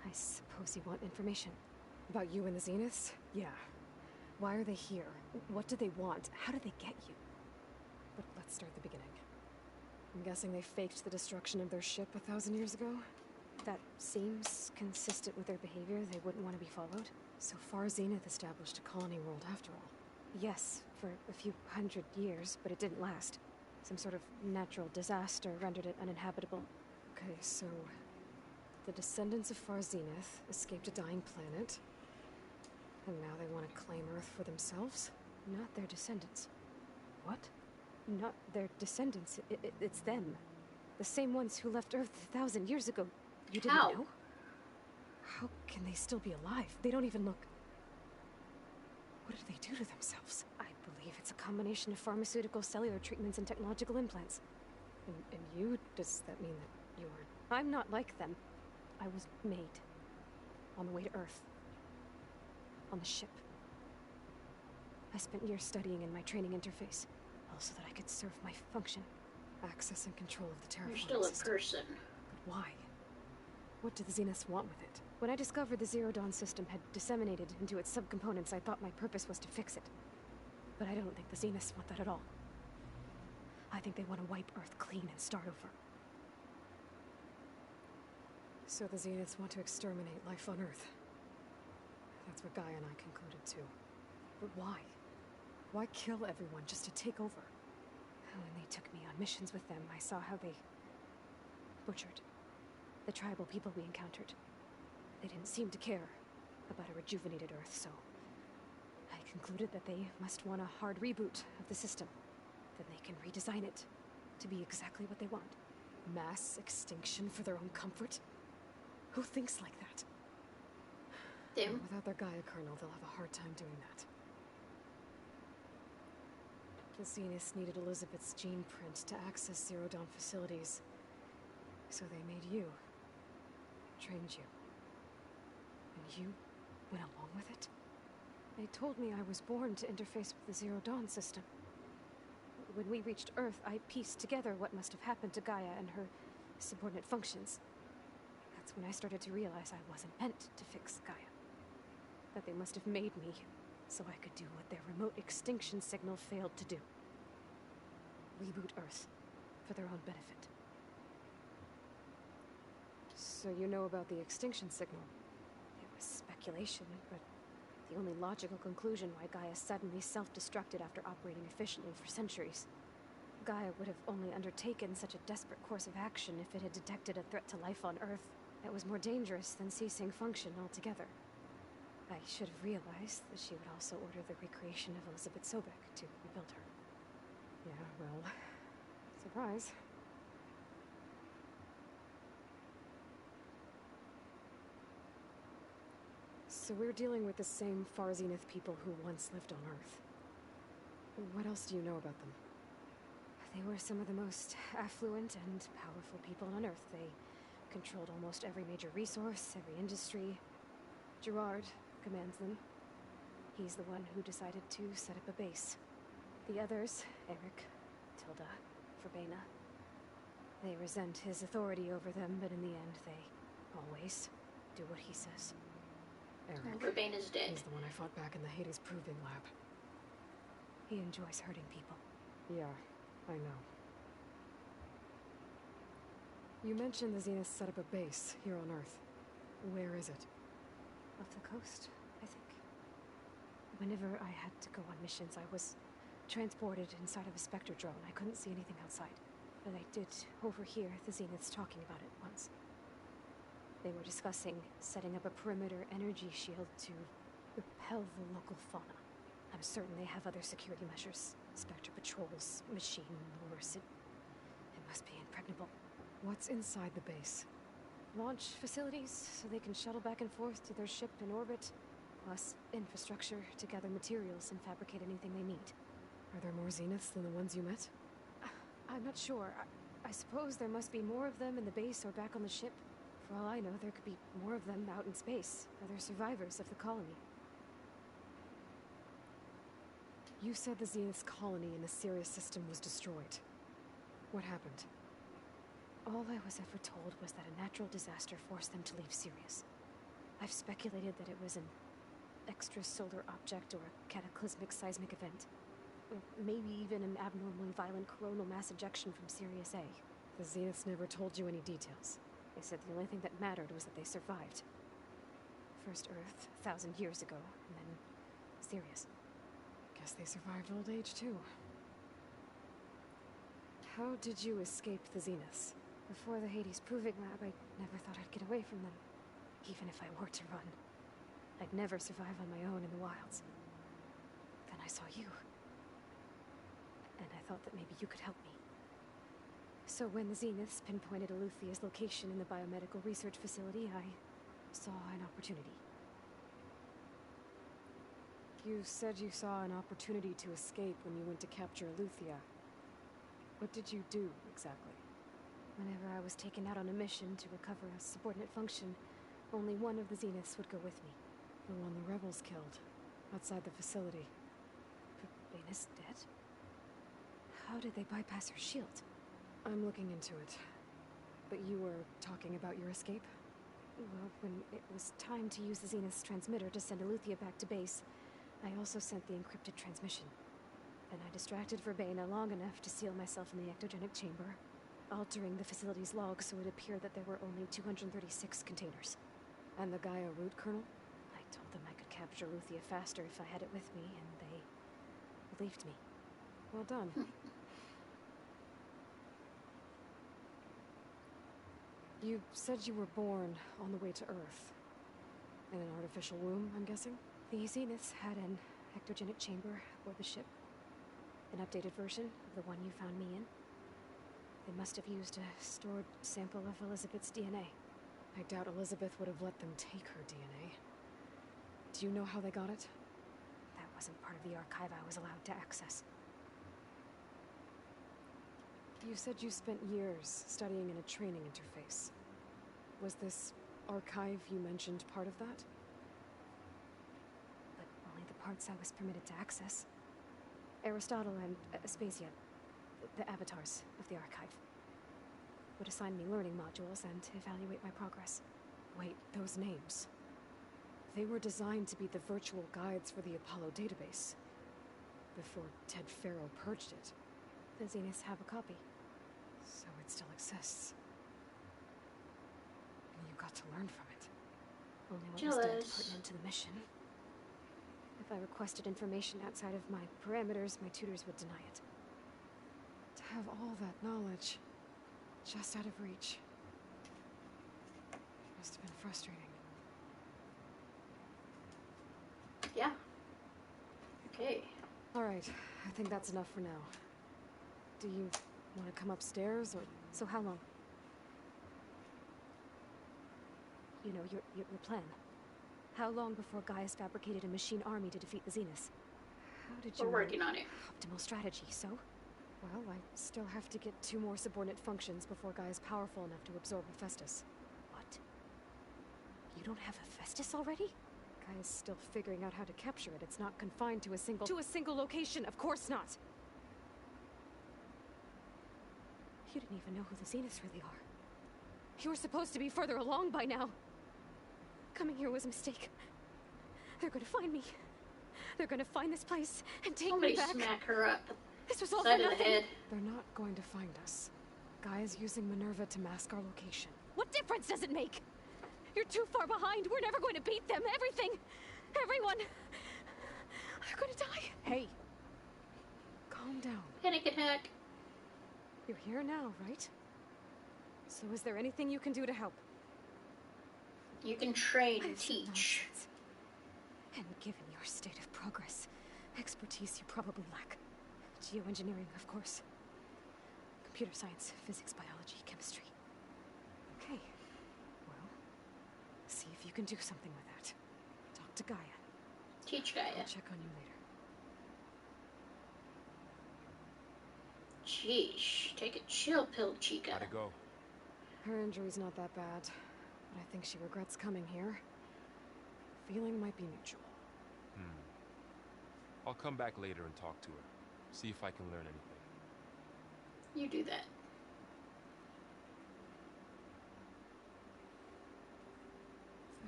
I suppose you want information. About you and the Zeniths? Yeah. Why are they here? What do they want? How did they get you? But let's start at the beginning. I'm guessing they faked the destruction of their ship 1,000 years ago? That seems consistent with their behavior. They wouldn't want to be followed. So far, Zenith established a colony world after all. Yes, for a few hundred years, but it didn't last. Some sort of natural disaster rendered it uninhabitable. Okay, so the descendants of Far Zenith escaped a dying planet, and now they want to claim Earth for themselves? Not their descendants. What? Not their descendants. It's them. The same ones who left Earth 1,000 years ago. You didn't know? How can they still be alive? They don't even look... What did they do to themselves? I believe it's a combination of pharmaceutical, cellular treatments, and technological implants. And you? Does that mean that you're... I'm not like them. I was made. On the way to Earth. On the ship. I spent years studying in my training interface, all so that I could serve my function. Access and control of the terraforming You're still a system. person. But why? What do the Zeniths want with it? When I discovered the Zero Dawn system had disseminated into its subcomponents, I thought my purpose was to fix it. But I don't think the Zeniths want that at all. I think they want to wipe Earth clean and start over. So the Zeniths want to exterminate life on Earth. That's what Gaia and I concluded too. But why? Why kill everyone just to take over? When they took me on missions with them, I saw how they butchered the tribal people we encountered. They didn't seem to care about a rejuvenated Earth, so I concluded that they must want a hard reboot of the system. Then they can redesign it to be exactly what they want. Mass extinction for their own comfort? Who thinks like that? Them. Without their Gaia kernel, they'll have a hard time doing that. The Zeniths needed Elizabeth's gene print to access Zero Dawn facilities. So they made you. Trained you. And you went along with it? They told me I was born to interface with the Zero Dawn system. When we reached Earth, I pieced together what must have happened to Gaia and her subordinate functions. That's when I started to realize I wasn't meant to fix Gaia. That they must have made me so I could do what their remote extinction signal failed to do. Reboot Earth for their own benefit. So you know about the extinction signal? It was speculation, but the only logical conclusion why Gaia suddenly self-destructed after operating efficiently for centuries. Gaia would have only undertaken such a desperate course of action if it had detected a threat to life on Earth that was more dangerous than ceasing function altogether. I should have realized that she would also order the recreation of Elizabeth Sobek to rebuild her. Yeah, well, surprise. So we're dealing with the same Far Zenith people who once lived on Earth. What else do you know about them? They were some of the most affluent and powerful people on Earth. They controlled almost every major resource, every industry. Gerard commands them. He's the one who decided to set up a base. The others, Eric, Tilda, Verbena, they resent his authority over them, but in the end, they always do what he says. Eric. Verbena's dead. He's the one I fought back in the Hades Proving Lab. He enjoys hurting people. Yeah, I know. You mentioned the Zenith set up a base here on Earth. Where is it? Off the coast, I think. Whenever I had to go on missions, I was transported inside of a Spectre drone. I couldn't see anything outside. But I did overhear the Zeniths talking about it once. They were discussing setting up a perimeter energy shield to repel the local fauna. I'm certain they have other security measures. Spectre patrols, machine lures. It must be impregnable. What's inside the base? Launch facilities, so they can shuttle back and forth to their ship in orbit. Plus infrastructure to gather materials and fabricate anything they need. Are there more Zeniths than the ones you met? I'm not sure. I suppose there must be more of them in the base or back on the ship. For all I know, there could be more of them out in space. Other survivors of the colony. You said the Zenith's colony in the Sirius system was destroyed. What happened? All I was ever told was that a natural disaster forced them to leave Sirius. I've speculated that it was an extrasolar object or a cataclysmic seismic event. Or maybe even an abnormally violent coronal mass ejection from Sirius A. The Zeniths never told you any details. They said the only thing that mattered was that they survived. First Earth, 1,000 years ago, and then Sirius. Guess they survived old age, too. How did you escape the Zeniths? Before the Hades Proving Lab, I never thought I'd get away from them. Even if I were to run. I'd never survive on my own in the wilds. Then I saw you. And I thought that maybe you could help me. So when the Zeniths pinpointed Eluthia's location in the biomedical research facility, I saw an opportunity. You said you saw an opportunity to escape when you went to capture Eluthia. What did you do, exactly? Whenever I was taken out on a mission to recover a subordinate function, only one of the Zeniths would go with me. The one the rebels killed, outside the facility. Baina's dead? How did they bypass her shield? I'm looking into it. But you were talking about your escape? Well, when it was time to use the Zenith's transmitter to send Eluthia back to base, I also sent the encrypted transmission. Then I distracted Verbena long enough to seal myself in the ectogenic chamber, altering the facility's log so it appeared that there were only 236 containers. And the Gaia root kernel? I told them I could capture Eluthia faster if I had it with me, and they believed me. Well done. You said you were born on the way to Earth. In an artificial womb, I'm guessing? The Zeniths had an ectogenic chamber aboard the ship. An updated version of the one you found me in. They must have used a stored sample of Elizabeth's DNA. I doubt Elizabeth would have let them take her DNA. Do you know how they got it? That wasn't part of the archive I was allowed to access. You said you spent years studying in a training interface. Was this archive you mentioned part of that? But only the parts I was permitted to access. Aristotle and Aspasia, the avatars of the archive, would assign me learning modules and evaluate my progress. Wait, those names. They were designed to be the virtual guides for the Apollo database. Before Ted Farrow purged it. The Zeniths have a copy. So it still exists. And you got to learn from it. Only what was deemed pertinent to the mission. If I requested information outside of my parameters, my tutors would deny it. To have all that knowledge, just out of reach. Must have been frustrating. Yeah. Okay. Alright, I think that's enough for now. Do you want to come upstairs, or... So how long? You know, your plan. How long before Gaia's fabricated a machine army to defeat the Zeniths? How did you... We're working on it. Optimal strategy, so? Well, I still have to get 2 more subordinate functions before Gaia's powerful enough to absorb Hephaestus. What? You don't have Hephaestus already? Gaia's still figuring out how to capture it. It's not confined to a single... To a single location, of course not! You didn't even know who the Zeniths really are. You were supposed to be further along by now. Coming here was a mistake. They're gonna find me. They're gonna find this place and take me back. Smack her up. This was all Side for of the nothing. head. They're not going to find us. Gaia's using Minerva to mask our location. What difference does it make? You're too far behind. We're never going to beat them. Everything. Everyone. They're gonna die. Hey. Calm down. Panic attack. You're here now, right? So is there anything you can do to help? You can train and It's teach. nonsense. And given your state of progress, expertise you probably lack. Geoengineering, of course. Computer science, physics, biology, chemistry. Okay. Well, see if you can do something with that. Talk to Gaia. Teach Gaia. I'll check on you later. Sheesh. Take a chill pill, Chica. How'd it go? Her injury's not that bad, but I think she regrets coming here. Feeling might be mutual. I'll come back later and talk to her. See if I can learn anything. You do that.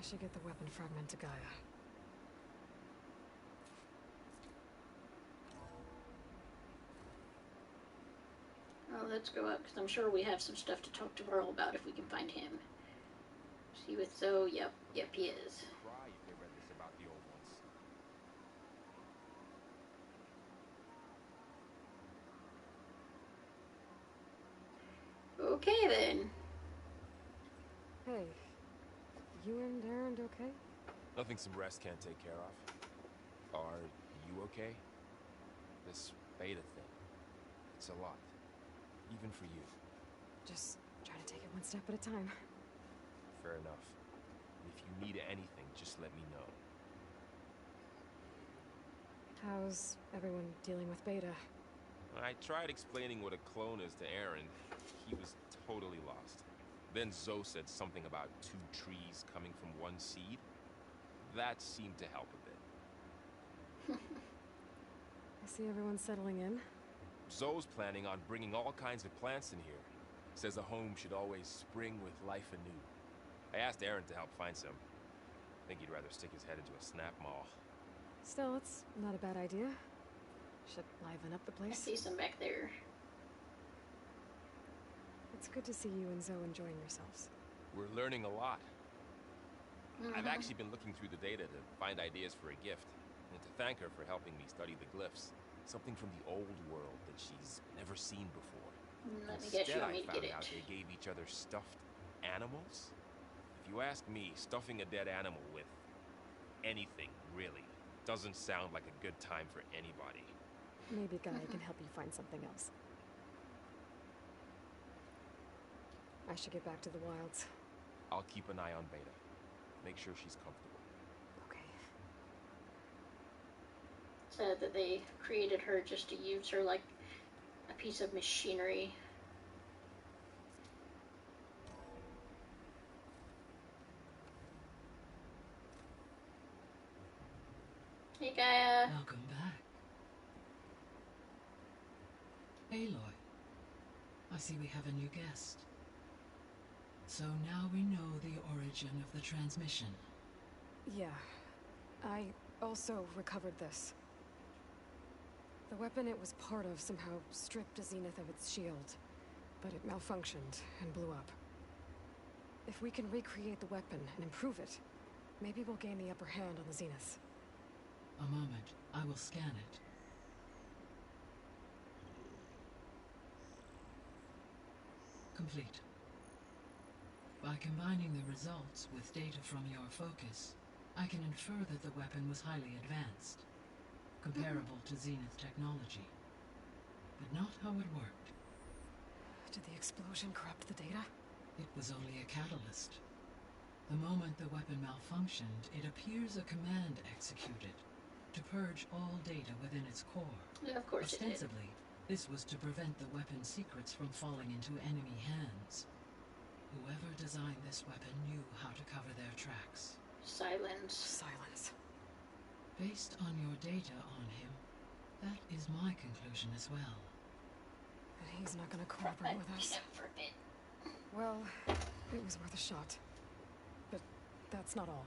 should get the weapon fragment to Gaia. Well, let's go up, because I'm sure we have some stuff to talk to Earl about if we can find him. See with Zoe? Yep, he is. Cry if they read this about the old ones. Okay, then. Hey, you and Aaron okay? Nothing some rest can't take care of. Are you okay? This beta thing, it's a lot. Even for you. Just try to take it one step at a time. Fair enough. If you need anything, just let me know. How's everyone dealing with Beta? I tried explaining what a clone is to Aaron. He was totally lost. Then Zoe said something about 2 trees coming from 1 seed. That seemed to help a bit. I see everyone settling in. Zoe's planning on bringing all kinds of plants in here. Says a home should always spring with life anew. I asked Aaron to help find some. I think he'd rather stick his head into a snap mall. Still, it's not a bad idea. Should liven up the I place. see some back there. It's good to see you and Zoe enjoying yourselves. We're learning a lot. I've actually been looking through the data to find ideas for a gift, and to thank her for helping me study the glyphs. Something from the old world that she's never seen before. Let me guess, you Instead, want I me to found get out it. they gave each other stuffed animals. If you ask me, stuffing a dead animal with anything, really, doesn't sound like a good time for anybody. Maybe Gaia can help you find something else. I should get back to the wilds. I'll keep an eye on Beta. Make sure she's comfortable. Okay. Said that they created her just to use her like a piece of machinery. Hey, Gaia. Welcome back. Aloy, I see we have a new guest. So now we know the origin of the transmission. Yeah. I also recovered this. The weapon it was part of somehow stripped Zenith of its shield, but it malfunctioned and blew up. If we can recreate the weapon and improve it, maybe we'll gain the upper hand on the Zeniths. A moment, I will scan it. Complete. By combining the results with data from your focus, I can infer that the weapon was highly advanced, comparable to Zenith technology, but not how it worked. Did the explosion corrupt the data? It was only a catalyst. The moment the weapon malfunctioned, it appears a command executed to purge all data within its core. Yeah, of course it did. Ostensibly, this was to prevent the weapon's secrets from falling into enemy hands. Whoever designed this weapon knew how to cover their tracks. Silence. Silence. Based on your data on him, that is my conclusion as well. And he's not gonna cooperate with us. For a bit. Well, it was worth a shot. But that's not all.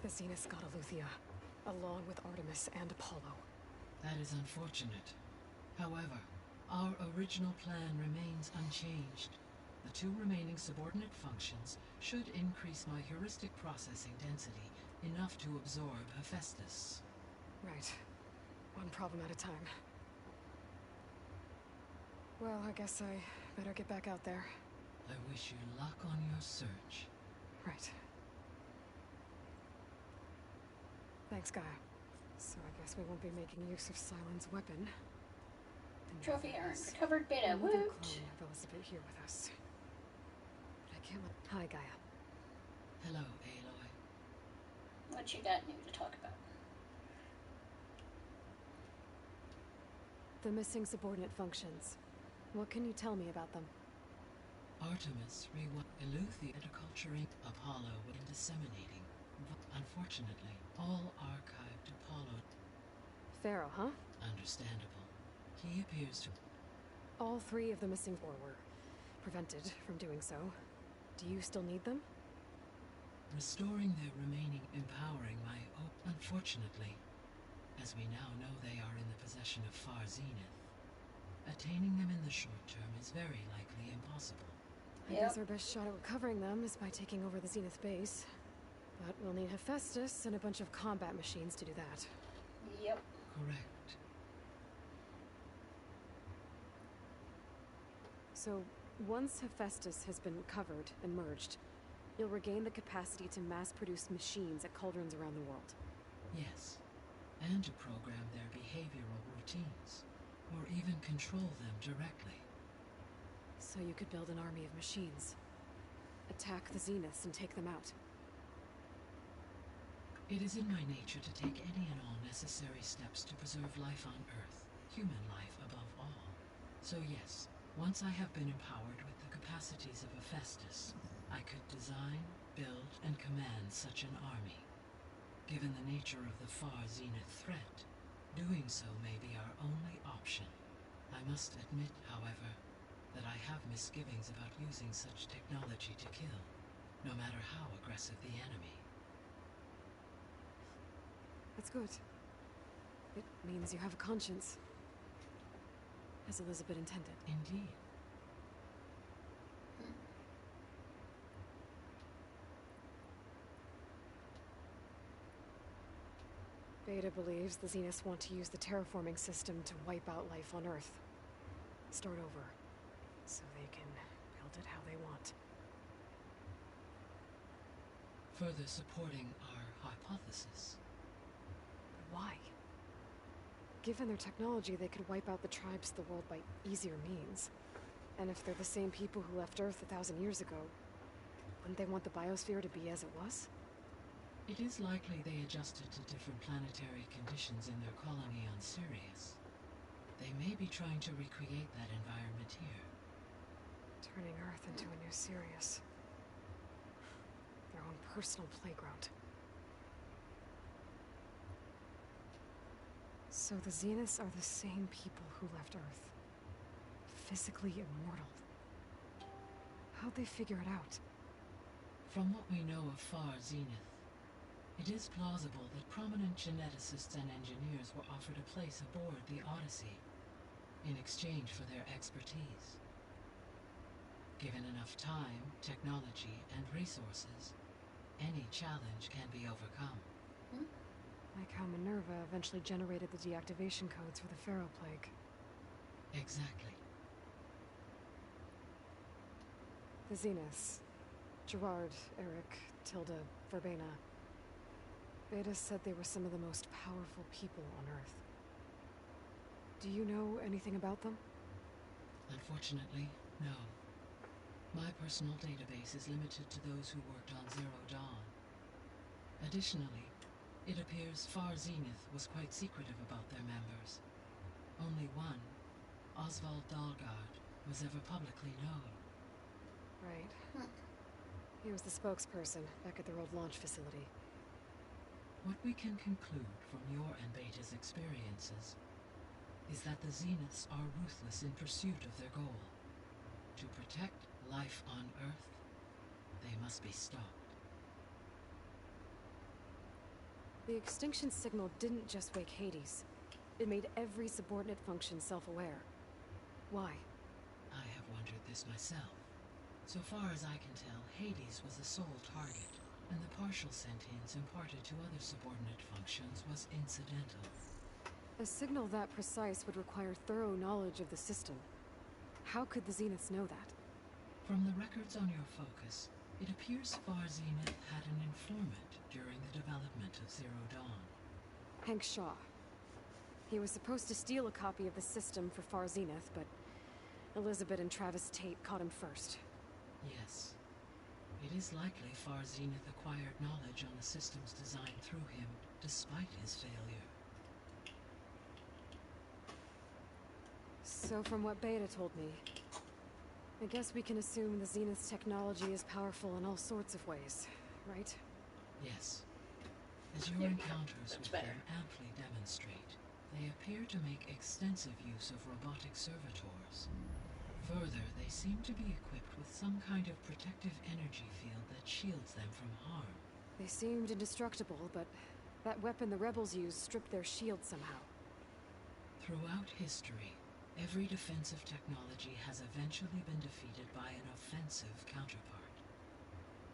The Zeniths got Aletheia, along with Artemis and Apollo. That is unfortunate. However, our original plan remains unchanged. The 2 remaining subordinate functions should increase my heuristic processing density enough to absorb Hephaestus. Right. One problem at a time. Well, I guess I better get back out there. I wish you luck on your search. Right. Thanks, Gaia. So I guess we won't be making use of Silent's weapon. Trophy earned. Recovered Beta. Another Woot! clone of Elizabeth here with us. But I can't let... Hi, Gaia. Hello, Aloy. What you got new to talk about? The missing subordinate functions. What can you tell me about them? Artemis Aletheia culturing Apollo and disseminating. Unfortunately, all archived Apollo. Pharaoh, huh? Understandable. He appears to... All 3 of the missing 4 were prevented from doing so. Do you still need them? Restoring their remaining empowering my hope. Unfortunately, as we now know they are in the possession of Far Zenith, attaining them in the short term is very likely impossible. I guess our best shot at recovering them is by taking over the Zenith base. But we'll need Hephaestus and a bunch of combat machines to do that. Yep. Correct. So, once Hephaestus has been recovered and merged, you'll regain the capacity to mass-produce machines at cauldrons around the world. Yes, and to program their behavioral routines, or even control them directly. So you could build an army of machines. Attack the Zeniths and take them out. It is in my nature to take any and all necessary steps to preserve life on Earth, human life above all. So yes, once I have been empowered with the capacities of Hephaestus, I could design, build, and command such an army. Given the nature of the Far Zenith threat, doing so may be our only option. I must admit, however, that I have misgivings about using such technology to kill, no matter how aggressive the enemy. That's good. It means you have a conscience. As Elizabeth intended. Indeed. Beta believes the Zeniths want to use the terraforming system to wipe out life on Earth. Start over, so they can build it how they want. Further supporting our hypothesis. But why? Given their technology, they could wipe out the tribes of the world by easier means. And if they're the same people who left Earth 1,000 years ago, wouldn't they want the biosphere to be as it was? It is likely they adjusted to different planetary conditions in their colony on Sirius. They may be trying to recreate that environment here. Turning Earth into a new Sirius. Their own personal playground. So the Zeniths are the same people who left Earth. Physically immortal. How'd they figure it out? From what we know of Far Zenith, it is plausible that prominent geneticists and engineers were offered a place aboard the Odyssey in exchange for their expertise. Given enough time, technology, and resources, any challenge can be overcome. Like how Minerva eventually generated the deactivation codes for the Pharaoh Plague. Exactly. The Zeniths. Gerard, Eric, Tilda, Verbena. Beta said they were some of the most powerful people on Earth. Do you know anything about them? Unfortunately, no. My personal database is limited to those who worked on Zero Dawn. Additionally, it appears Far Zenith was quite secretive about their members. Only one, Oswald Dahlgard, was ever publicly known. Right. He was the spokesperson back at their old launch facility. What we can conclude from your and Beta's experiences is that the Zeniths are ruthless in pursuit of their goal. To protect life on Earth, they must be stopped. The extinction signal didn't just wake Hades. It made every subordinate function self-aware. Why? I have wondered this myself. So far as I can tell, Hades was the sole target, and the partial sentience imparted to other subordinate functions was incidental. A signal that precise would require thorough knowledge of the system. How could the Zeniths know that? From the records on your focus, it appears Far Zenith had an informant during the development of Zero Dawn. Hank Shaw. He was supposed to steal a copy of the system for Far Zenith, but Elizabeth and Travis Tate caught him first. Yes. It is likely Far Zenith acquired knowledge on the system's design through him, despite his failure. So from what Beta told me, I guess we can assume the Zenith's technology is powerful in all sorts of ways, right? Yes. As your encounters with them amply demonstrate, they appear to make extensive use of robotic servitors. Further, they seem to be equipped with with some kind of protective energy field that shields them from harm. They seemed indestructible, but that weapon the rebels used stripped their shield somehow. Throughout history, every defensive technology has eventually been defeated by an offensive counterpart.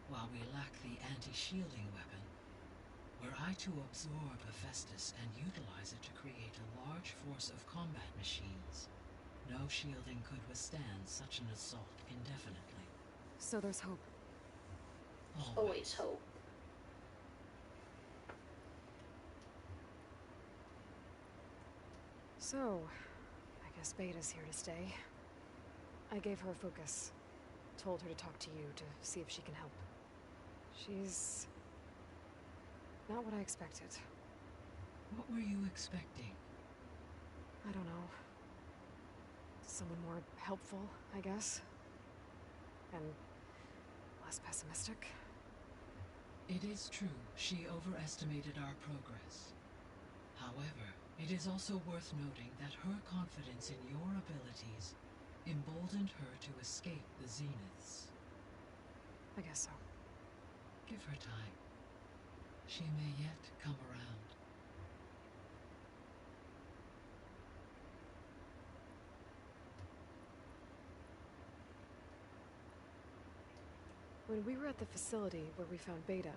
While we lack the anti-shielding weapon, were I to absorb Hephaestus and utilize it to create a large force of combat machines, no shielding could withstand such an assault indefinitely. So there's hope. Always hope. So, I guess Beta's here to stay. I gave her a focus. Told her to talk to you to see if she can help. She's not what I expected. What were you expecting? I don't know. Someone more helpful, I guess. And less pessimistic. It is true, she overestimated our progress. However, it is also worth noting that her confidence in your abilities emboldened her to escape the Zeniths. I guess so. Give her time. She may yet come around. When we were at the facility where we found Beta,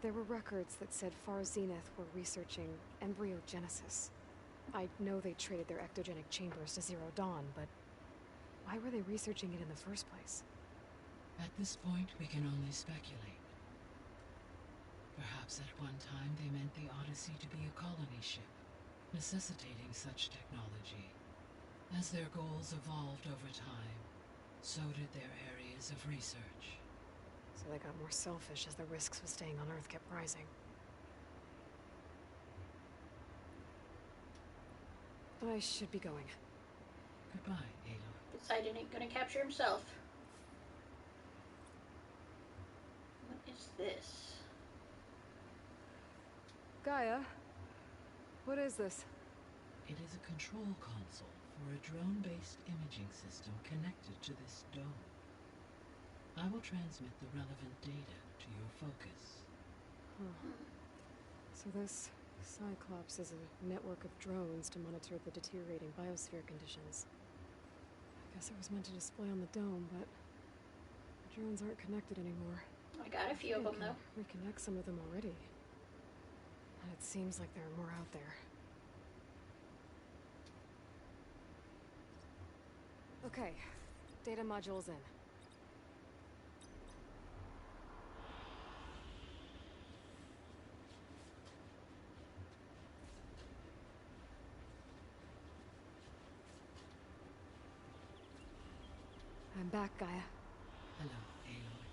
there were records that said Far Zenith were researching embryogenesis. I know they traded their ectogenic chambers to Zero Dawn, but why were they researching it in the first place? At this point, we can only speculate. Perhaps at one time they meant the Odyssey to be a colony ship, necessitating such technology. As their goals evolved over time, so did their areas of research. So they got more selfish as the risks of staying on Earth kept rising. I should be going. Goodbye, Aloy. Poseidon ain't gonna capture himself. What is this? Gaia? What is this? It is a control console for a drone-based imaging system connected to this dome. I will transmit the relevant data to your focus. Huh. So this Cyclops is a network of drones to monitor the deteriorating biosphere conditions. I guess it was meant to display on the dome, but the drones aren't connected anymore. I got a few of them, though. Reconnect some of them already. And it seems like there are more out there. Okay, data module's in. I'm back, Gaia. Hello, Aloy.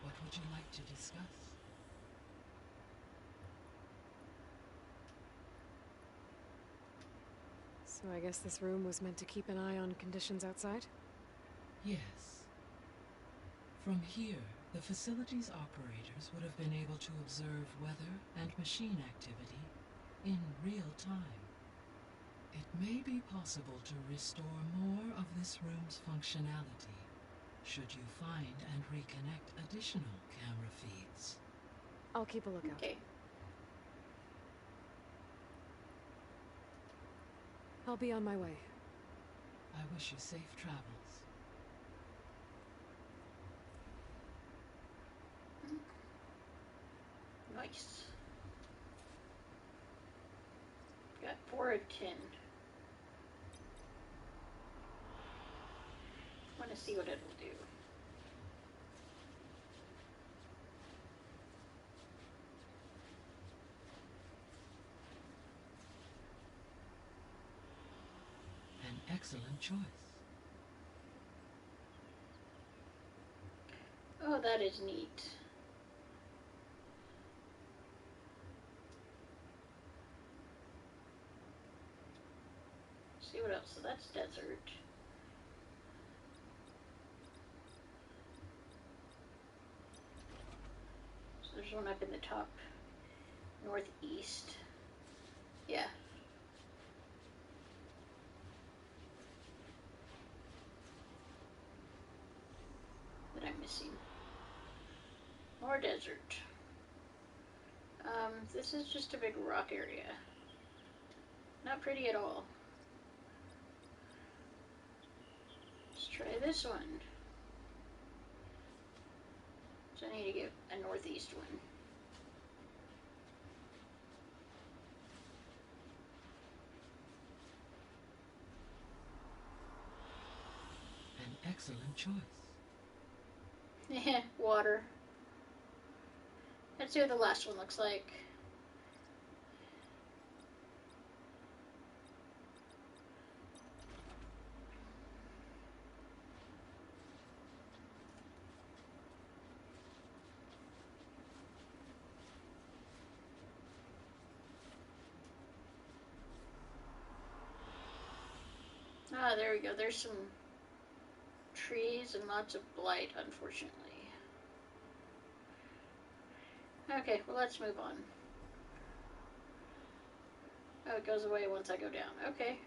What would you like to discuss? So I guess this room was meant to keep an eye on conditions outside? Yes. From here, the facility's operators would have been able to observe weather and machine activity in real time. It may be possible to restore more of this room's functionality, should you find and reconnect additional camera feeds. I'll keep a lookout. Okay. I'll be on my way. I wish you safe travels. Nice. Got 4 of 10. Want to see what it'll do. An excellent choice. Oh, that is neat. See what else? So that's desert. So there's one up in the top northeast. Yeah. missing? More desert. This is just a big rock area. Not pretty at all. Let's try this one. So I need to get a northeast one. An excellent choice. Yeah, water. Let's see what the last one looks like. Ah, there we go. There's some trees and lots of blight, unfortunately. Okay, well, let's move on. Oh, it goes away once I go down. Okay.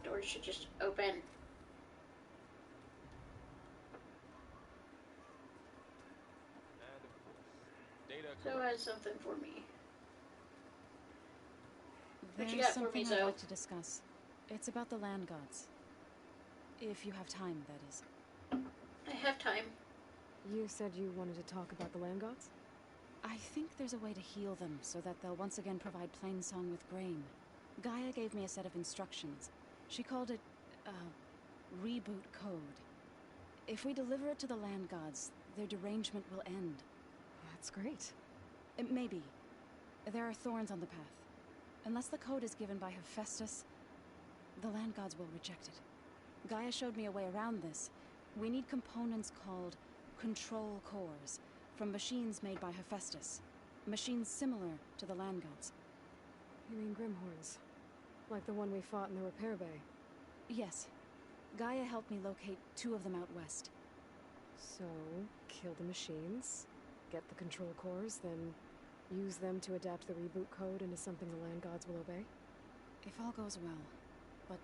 Doors should just open. So it has something for me. What you There's got for me, something I'd Zoe? like to discuss. It's about the land gods. If you have time, that is. I have time. You said you wanted to talk about the land gods? I think there's a way to heal them so that they'll once again provide Plainsong with grain. Gaia gave me a set of instructions. She called it, reboot code. If we deliver it to the land gods, their derangement will end. That's great. Maybe. There are thorns on the path. Unless the code is given by Hephaestus, the land gods will reject it. Gaia showed me a way around this. We need components called control cores from machines made by Hephaestus. Machines similar to the land gods. You mean Grimhorns? Like the one we fought in the repair bay? Yes. Gaia helped me locate 2 of them out west. So, kill the machines, get the control cores, then use them to adapt the reboot code into something the land gods will obey? If all goes well. But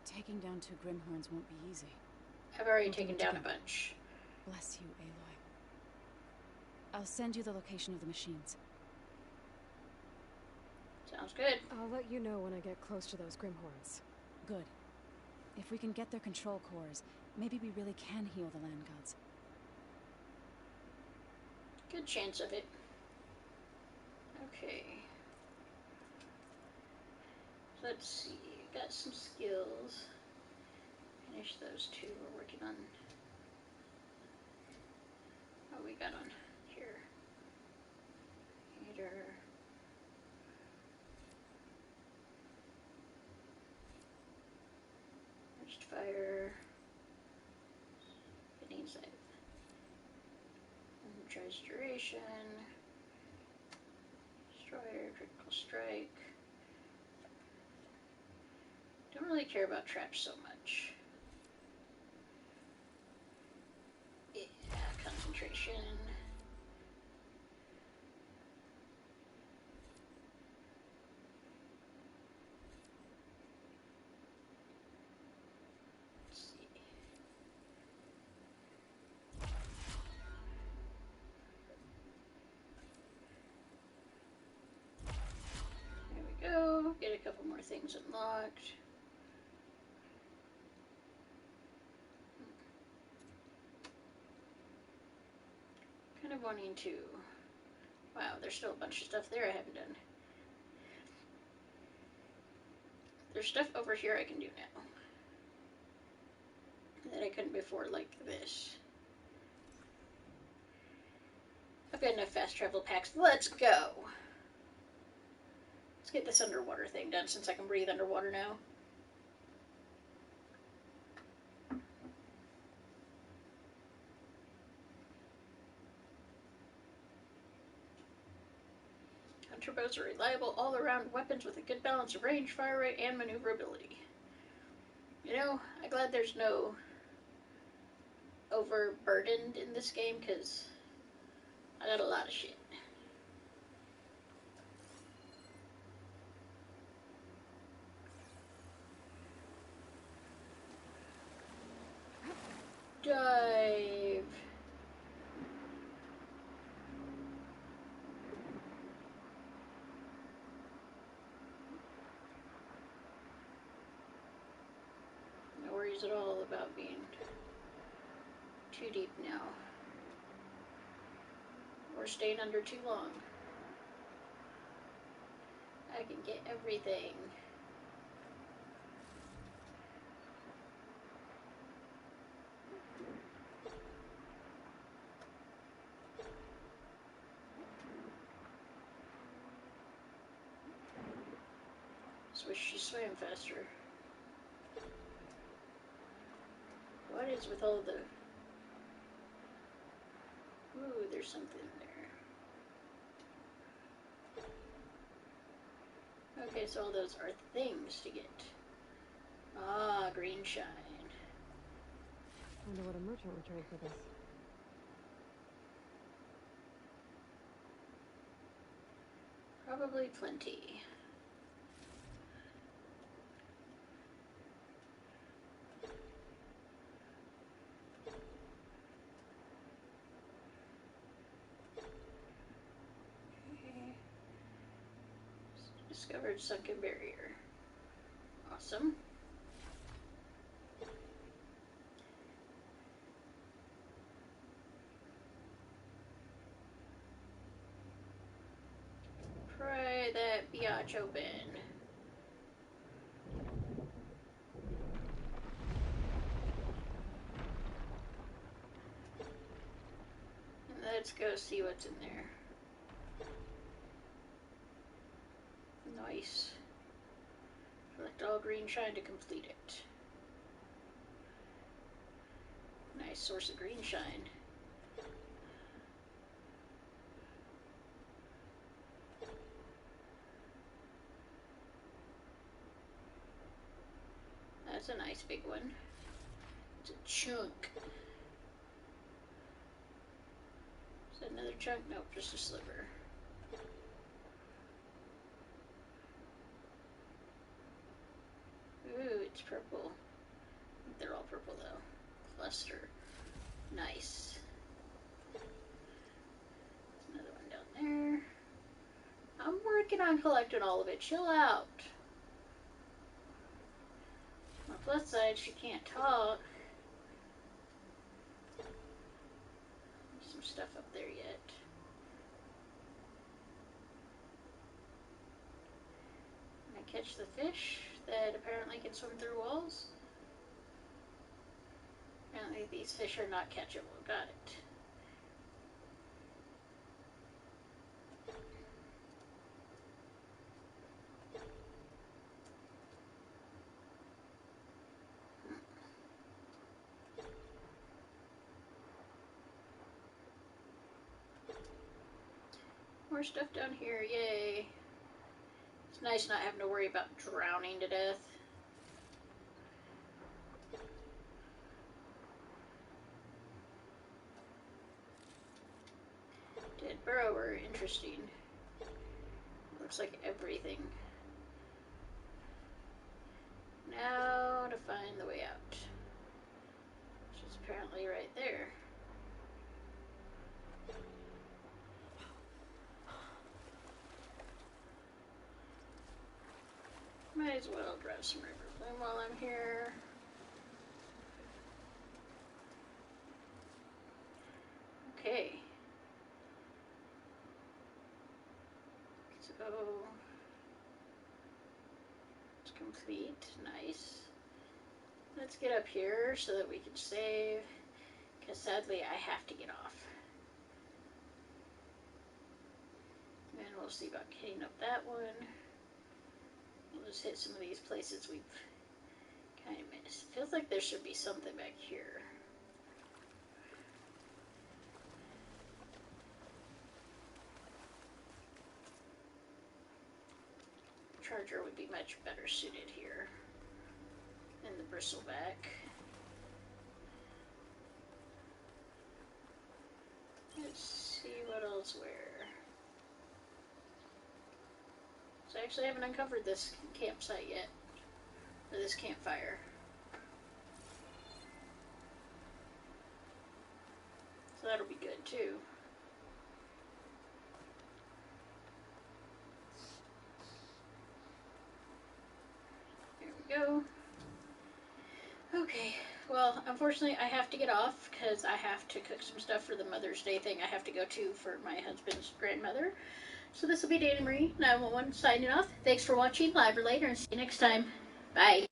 taking down 2 Grimhorns won't be easy. I've already taken down a bunch. Bless you, Aloy. I'll send you the location of the machines. Sounds good. I'll let you know when I get close to those Grimhorns. Good. If we can get their control cores, maybe we really can heal the land gods. Good chance of it. Okay. Let's see. Got some skills. Finish those 2 we're working on. What we got on here? Heater. Burst fire. Hitting scythe. Tries duration. Destroyer, critical strike. Don't really care about traps so much. Yeah, concentration. Let's see. There we go. Get a couple more things unlocked. Kind of wanting to... Wow, there's still a bunch of stuff there I haven't done. There's stuff over here I can do now that I couldn't before, like this. I've got enough fast travel packs. Let's go! Let's get this underwater thing done since I can breathe underwater now. Hunter bows are reliable all-around weapons with a good balance of range, fire rate, and maneuverability. You know, I'm glad there's no overburdened in this game, because I got a lot of shit. Dive. No worries at all about being too deep now. Or staying under too long. I can get everything. Just wish she swam faster. What is with all the... Ooh, there's something there. Okay, so all those are things to get. Ah, green shine. Wonder what a merchant would trade for this. Probably plenty. Okay. Discovered sunken barrier. Awesome. Pry that biatch open. Let's go see what's in there. Nice. Collect all green shine to complete it. Nice source of green shine. That's a nice big one. It's a chunk. Is that another chunk? Nope, just a sliver. Ooh, it's purple. I think they're all purple though. Cluster. Nice. There's another one down there. I'm working on collecting all of it. Chill out. On the plus side, she can't talk. There's some stuff up there yet. Can I catch the fish that apparently can swim through walls? Apparently these fish are not catchable. Got it. More stuff down here, yay. It's nice not having to worry about drowning to death. Dead burrower, interesting. Looks like everything. Now to find the way out. Which is apparently right there. Might as well grab some river bloom while I'm here. Okay. So it's complete. Nice. Let's get up here so that we can save. Because sadly I have to get off. And we'll see about getting up that one. We'll just hit some of these places we've kind of missed. Feels like there should be something back here. Charger would be much better suited here than the bristleback. Let's see what else where. So I actually haven't uncovered this campsite yet, or this campfire. So that'll be good too. There we go. Okay, well, unfortunately, I have to get off because I have to cook some stuff for the Mother's Day thing I have to go to for my husband's grandmother. So this will be Dana Marie 911 signing off. Thanks for watching, live or later, and see you next time. Bye.